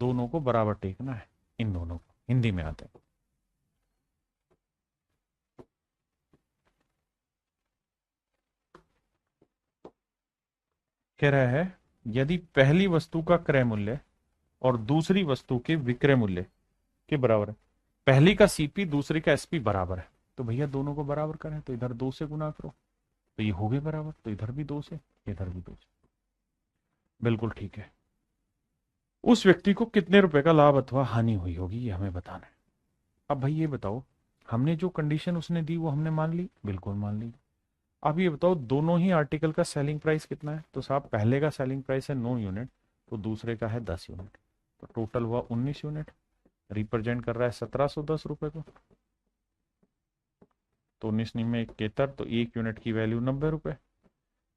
दोनों को बराबर टेकना है, इन दोनों को हिंदी में आते हैं। कह रहा है यदि पहली वस्तु का क्रय मूल्य और दूसरी वस्तु के विक्रय मूल्य के बराबर है, पहली का सीपी दूसरी का एसपी बराबर है, तो भैया दोनों को बराबर करें, तो इधर 2 से गुना करो, तो ये हो गए बराबर, तो इधर भी 2 से, इधर भी 2 से। बिल्कुल ठीक है। उस व्यक्ति को कितने रुपए का लाभ अथवा हानि हुई होगी ये हमें बताना है। अब भाई ये बताओ, हमने जो कंडीशन उसने दी वो हमने मान ली, बिल्कुल मान ली। अब ये बताओ दोनों ही आर्टिकल का सेलिंग प्राइस कितना है, तो साहब पहले का सेलिंग प्राइस है 9 यूनिट, तो दूसरे का है 10 यूनिट, तो टोटल हुआ 19 यूनिट, रिप्रेजेंट कर रहा है 1710 रुपए को। तो 19 में 71, तो 1 यूनिट की वैल्यू 90 रुपए।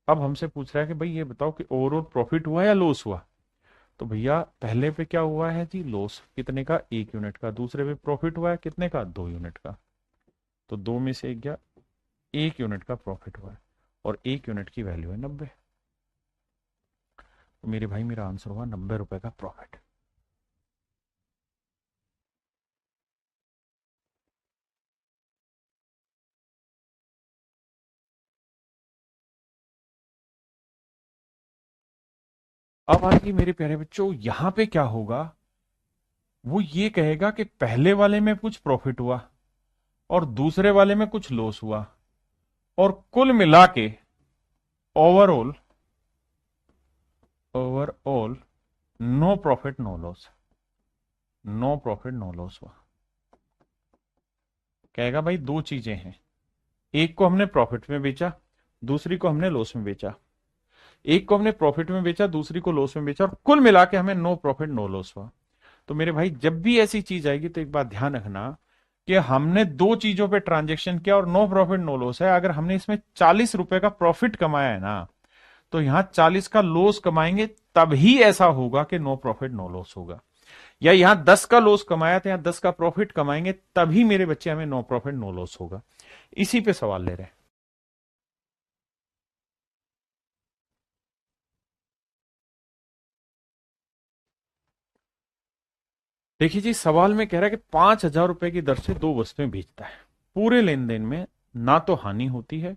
अब हमसे पूछ रहा है कि भाई ये बताओ कि ओवरऑल प्रॉफिट हुआ या लॉस हुआ, तो भैया पहले पे क्या हुआ है जी, लॉस कितने का, 1 यूनिट का, दूसरे पे प्रॉफिट हुआ है कितने का, 2 यूनिट का, तो 2 में से एक गया, 1 यूनिट का प्रॉफिट हुआ है, और 1 यूनिट की वैल्यू है 90। तो मेरे भाई मेरा आंसर हुआ 90 रुपए का प्रॉफिट। अब आगे मेरे प्यारे बच्चों यहां पे क्या होगा, वो ये कहेगा कि पहले वाले में कुछ प्रॉफिट हुआ, और दूसरे वाले में कुछ लॉस हुआ, और कुल मिला के overall overall no profit no loss, no profit no loss हुआ। कहेगा भाई दो चीजें हैं, एक को हमने प्रॉफिट में बेचा, दूसरी को हमने लॉस में बेचा। एक को हमने प्रॉफिट में बेचा, दूसरी को लॉस में बेचा, और कुल मिला के हमें नो प्रॉफिट नो लॉस हुआ। तो मेरे भाई जब भी ऐसी चीज आएगी तो एक बात ध्यान रखना कि हमने दो चीजों पे ट्रांजेक्शन किया और नो प्रॉफिट नो लॉस है। अगर हमने इसमें 40 रुपए का प्रॉफिट कमाया है ना, तो यहां 40 का लॉस कमाएंगे तभी ऐसा होगा कि नो प्रॉफिट नो लॉस होगा। या यहां 10 का लॉस कमाया तो यहां 10 का प्रॉफिट कमाएंगे तभी मेरे बच्चे हमें नो प्रॉफिट नो लॉस होगा। इसी पे सवाल ले रहे हैं। देखिए जी, सवाल में कह रहा है कि 5,000 रुपए की दर से दो वस्तुएं बेचता है, पूरे लेन देन में ना तो हानि होती है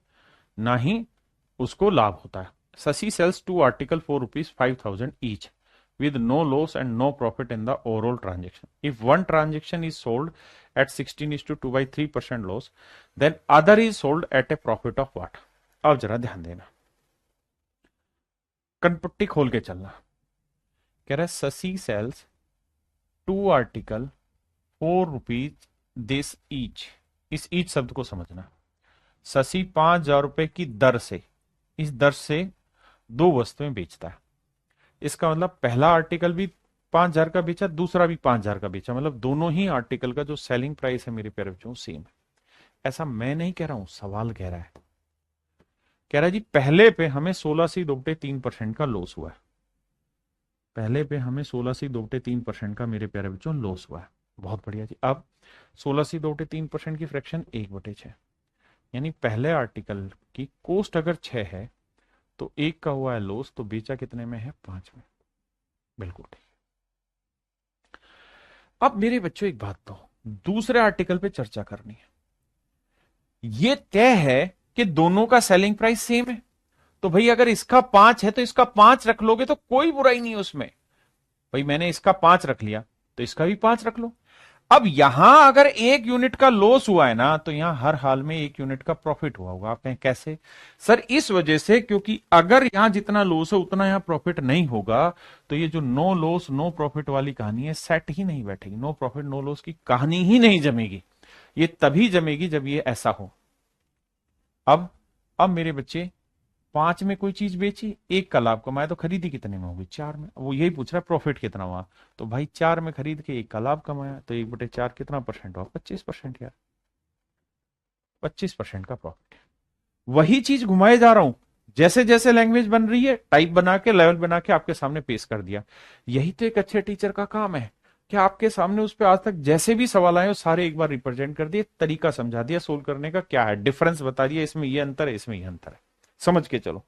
ना ही उसको लाभ होता है। Shashi sells two article for ₹5,000 each with no loss and no profit in the overall transaction. If one transaction is sold at 16:2/3% loss, then other is sold at a profit of what? अब जरा ध्यान देना, कनपट्टी खोल के चलना। कह रहा है Shashi sells two article ₹4 this each. इस ईच शब्द को समझना। शशि 5,000 रुपए की दर से, इस दर से दो वस्तुएं बेचता है। इसका मतलब पहला आर्टिकल भी 5,000 का बेचा, दूसरा भी 5,000 का बेचा, मतलब दोनों ही आर्टिकल का जो सेलिंग प्राइस है मेरे प्यारे बच्चों सेम है। ऐसा मैं नहीं कह रहा हूं, सवाल कह रहा है। कह रहा है जी पहले पे हमें 16 से 2/3% का लॉस हुआ है। पहले पे हमें 16 से 2/3% का मेरे प्यारे बच्चों लॉस हुआ है। बहुत बढ़िया जी। अब 16 से 2/3% की फ्रैक्शन 1/6, यानी पहले आर्टिकल की कॉस्ट अगर 6 है तो एक का हुआ है लॉस, तो बेचा कितने में है? 5 में। बिल्कुल ठीक। अब मेरे बच्चों एक बात तो दूसरे आर्टिकल पे चर्चा करनी है। ये तय है कि दोनों का सेलिंग प्राइस सेम है, तो भाई अगर इसका 5 है तो इसका 5 रख लोगे तो कोई बुराई नहीं है उसमें। भाई मैंने इसका 5 रख लिया तो इसका भी 5 रख लो। अब यहां अगर 1 यूनिट का लॉस हुआ है ना, तो यहां हर हाल में 1 यूनिट का प्रॉफिट हुआ होगा। आप कहें कैसे? सर इस वजह से, क्योंकि अगर यहां जितना लॉस है उतना यहां प्रॉफिट नहीं होगा, तो ये जो नो लॉस नो प्रॉफिट वाली कहानी है सेट ही नहीं बैठेगी। नो प्रॉफिट नो लॉस की कहानी ही नहीं जमेगी। ये तभी जमेगी जब ये ऐसा हो। अब अब मेरे बच्चे 5 में कोई चीज बेची, एक का लाभ कमाया, तो खरीदी कितने में होगी? 4 में। वो यही पूछ रहा है प्रॉफिट कितना हुआ, तो भाई 4 में खरीद के एक का लाभ कमाया, तो 1/4 कितना परसेंट हुआ? 25% यार, 25% का प्रॉफिट। वही चीज घुमाए जा रहा हूं, जैसे जैसे लैंग्वेज बन रही है टाइप बना के लेवल बना के आपके सामने पेश कर दिया। यही तो एक अच्छे टीचर का काम है कि आपके सामने उस पर आज तक जैसे भी सवाल आए हो सारे एक बार रिप्रेजेंट कर दिए, तरीका समझा दिया, सोल्व करने का क्या है, डिफरेंस बता दिया, इसमें ये अंतर है, इसमें ये अंतर है, समझ के चलो।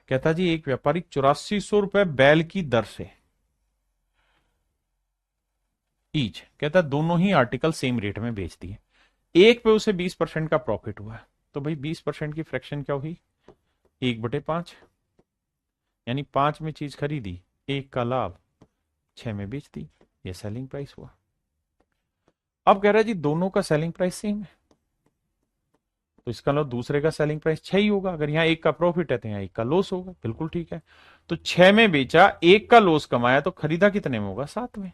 कहता जी एक व्यापारी 8400 रुपए बैल की दर से ईच, कहता दोनों ही आर्टिकल सेम रेट में बेच दिए, एक पे उसे 20% का प्रॉफिट हुआ है, तो भाई 20% की फ्रैक्शन क्या हुई? 1/5, यानी 5 में चीज खरीदी, एक का लाभ, 6 में बेच दी, ये सेलिंग प्राइस हुआ। अब कह रहा है जी दोनों का सेलिंग प्राइस सेम है, तो इसका मतलब दूसरे का सेलिंग प्राइस 6 ही होगा। अगर यहाँ एक का प्रॉफिट है तो यहाँ एक का लॉस होगा। बिल्कुल ठीक है। तो 6 में बेचा, एक का लॉस कमाया, तो खरीदा कितने में होगा? 7 में।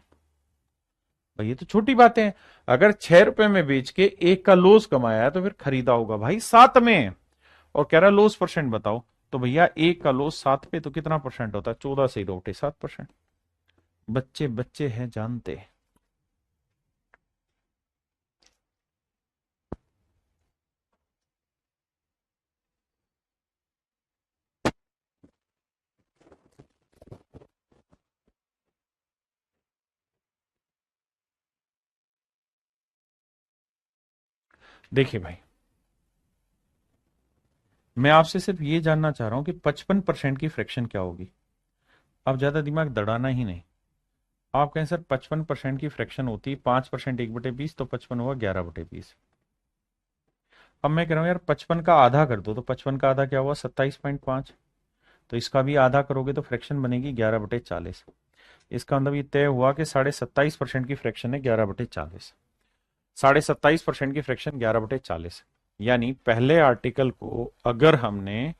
भाई ये तो छोटी बात है। अगर 6 रुपए में बेच के एक का लॉस कमाया है तो फिर खरीदा होगा भाई 7 में। और कह रहा लॉस परसेंट बताओ, तो भैया एक का लॉस 7 पे तो कितना परसेंट होता है? 14 से 2/7%। बच्चे बच्चे हैं जानते। देखिए भाई, मैं आपसे सिर्फ ये जानना चाह रहा हूं कि 55% की फ्रैक्शन क्या होगी? अब ज्यादा दिमाग दड़ाना ही नहीं। आप कहें सर 55% की फ्रैक्शन होती है, 5% 1/20, तो 55 हुआ 11/20। अब मैं कह रहा हूं यार 55 का आधा कर दो, तो 55 का आधा क्या हुआ 27.5। तो इसका भी आधा करोगे तो फ्रैक्शन बनेगी 11/40। इसका मतलब ये तय हुआ कि 27.5% की फ्रैक्शन है 11/40। 27.5% की फ्रैक्शन 11/40, यानी पहले आर्टिकल को अगर हमने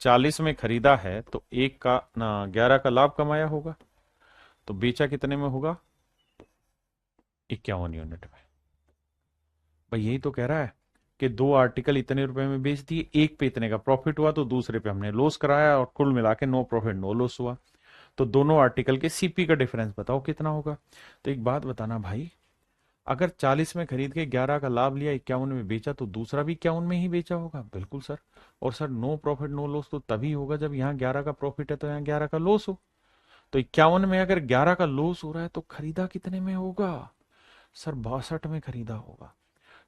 40 में खरीदा है तो एक का ना 11 का लाभ कमाया होगा, तो बेचा कितने में होगा 51 यूनिट में। भाई यही तो कह रहा है कि दो आर्टिकल इतने रुपए में बेच दिए, एक पे इतने का प्रॉफिट हुआ तो दूसरे पे हमने लॉस कराया, और कुल मिला के नो प्रॉफिट नो लॉस हुआ। तो दोनों आर्टिकल के सीपी का डिफरेंस बताओ कितना होगा। तो एक बात बताना भाई, अगर 40 में खरीद के 11 का लाभ लिया, 51 में बेचा, तो दूसरा भी 51 में ही बेचा होगा। बिल्कुल सर। और sir no profit no loss तो तभी होगा जब यहाँ 11 का प्रॉफिट है तो यहाँ 11 का लॉस हो। तो 51 में अगर 11 का लॉस हो रहा है तो खरीदा कितने में होगा सर, 62 में खरीदा होगा।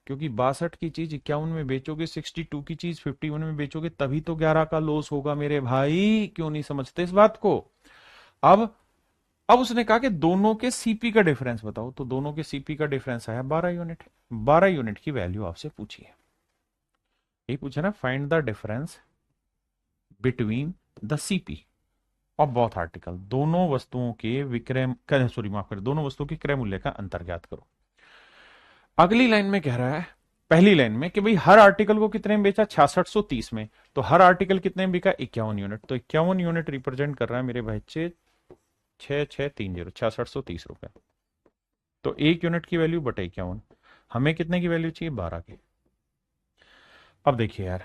क्योंकि 62 की चीज 51 में बेचोगे, 62 की चीज 51 में बेचोगे, तभी तो 11 का लॉस होगा मेरे भाई। क्यों नहीं समझते इस बात को। अब अब उसने कहा कि दोनों के सीपी का डिफरेंस बताओ, तो दोनों के सीपी का डिफरेंस आया 12 यूनिट। 12 यूनिट की वैल्यू आपसे पूछी है, यही पूछा ना, find the difference between the CP of both article. दोनों वस्तुओं के विक्रय, सॉरी माफ करें, दोनों वस्तुओं के क्रय मूल्य का अंतर ज्ञात करो। अगली लाइन में कह रहा है, पहली लाइन में कि भाई हर आर्टिकल को कितने में बेचा 6630 में, तो हर आर्टिकल कितने में बिका 51 यूनिट। तो 51 यूनिट रिप्रेजेंट कर रहा है मेरे बच्चे 6630, 6630 रुपए। तो एक यूनिट की वैल्यू बटे 51, हमें कितने की वैल्यू चाहिए 12 की। अब देखिए यार,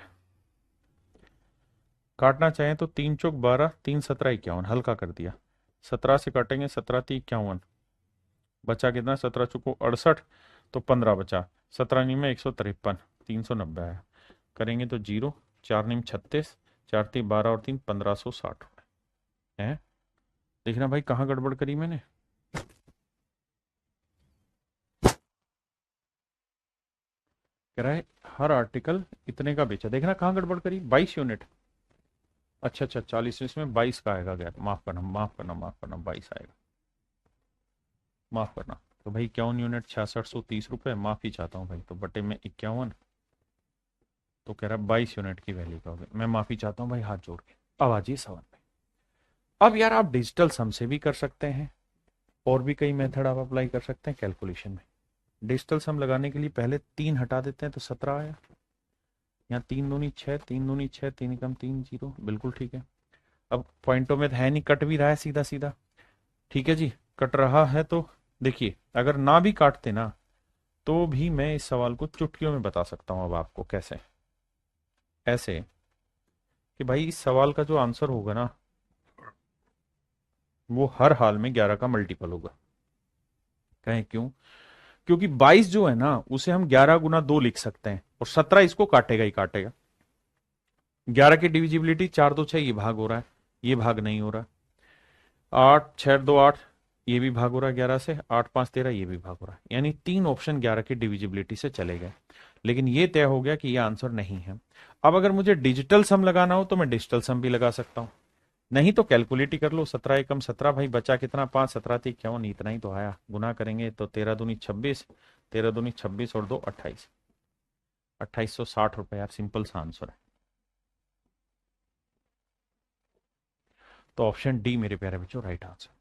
काटना चाहें तो 3 चौक 12, 3 17 51, हल्का कर दिया। 17 से काटेंगे, 17 3 51, बचा कितना 17 चौको 68, तो 15 बचा। 17 नी में 153, 390 आया। करेंगे तो जीरो, 4 नीम 36, 4 3 12 और 3 1560 है। देखना भाई कहाँ गड़बड़ करी मैंने। कह रहा है हर आर्टिकल इतने का बेचा, देखना कहाँ गड़बड़ करी, 22 यूनिट। अच्छा अच्छा, 40, इसमें 22 का आएगा, गैर माफ करना माफ करना माफ करना, 22 आएगा, माफ करना। तो भाई 51 यूनिट 6630 रुपए, माफी चाहता हूँ भाई, तो बटे में 51, तो कह रहा है 22 यूनिट की वैल्यू का होगा। मैं माफी चाहता हूँ भाई हाथ जोड़ के। अब आ जाइए सवाल पे। अब यार आप डिजिटल सम से भी कर सकते हैं, और भी कई मेथड आप अप्लाई कर सकते हैं कैलकुलेशन में। डिजिटल सम लगाने के लिए पहले 3 हटा देते हैं तो 17 आया। यहाँ 3 दूनी 6, 3 दूनी 6, 3 कम 3 जीरो, बिल्कुल ठीक है। अब पॉइंटों में तो है नहीं, कट भी रहा है सीधा सीधा, ठीक है जी, कट रहा है। तो देखिए अगर ना भी काटते ना, तो भी मैं इस सवाल को चुटकियों में बता सकता हूं। अब आपको कैसे, ऐसे कि भाई इस सवाल का जो आंसर होगा ना, वो हर हाल में 11 का मल्टीपल होगा। कहें क्यों, क्योंकि 22 जो है ना उसे हम 11 गुना 2 लिख सकते हैं, और 17 इसको काटेगा ही काटेगा। 11 की डिविजिबिलिटी 4 2 6, ये भाग हो रहा है, ये भाग नहीं हो रहा। 8 6 2 8, ये भी भाग हो रहा है 11 से। 8 5 13, ये भी भाग हो रहा है। यानी 3 ऑप्शन 11 की डिविजिबिलिटी से चले गए, लेकिन ये तय हो गया कि ये आंसर नहीं है। अब अगर मुझे डिजिटल सम लगाना हो तो मैं डिजिटल सम भी लगा सकता हूं, नहीं तो कैलकुलेट ही कर लो। 17 एकम 17, भाई बचा कितना 5, 17 थी क्यों नहीं, इतना ही तो आया। गुना करेंगे तो 13 दूनी 26, 13 दूनी 26 और 2 28, 2860 रुपए यार, सिंपल सा आंसर है। तो ऑप्शन डी मेरे प्यारे बच्चों राइट आंसर।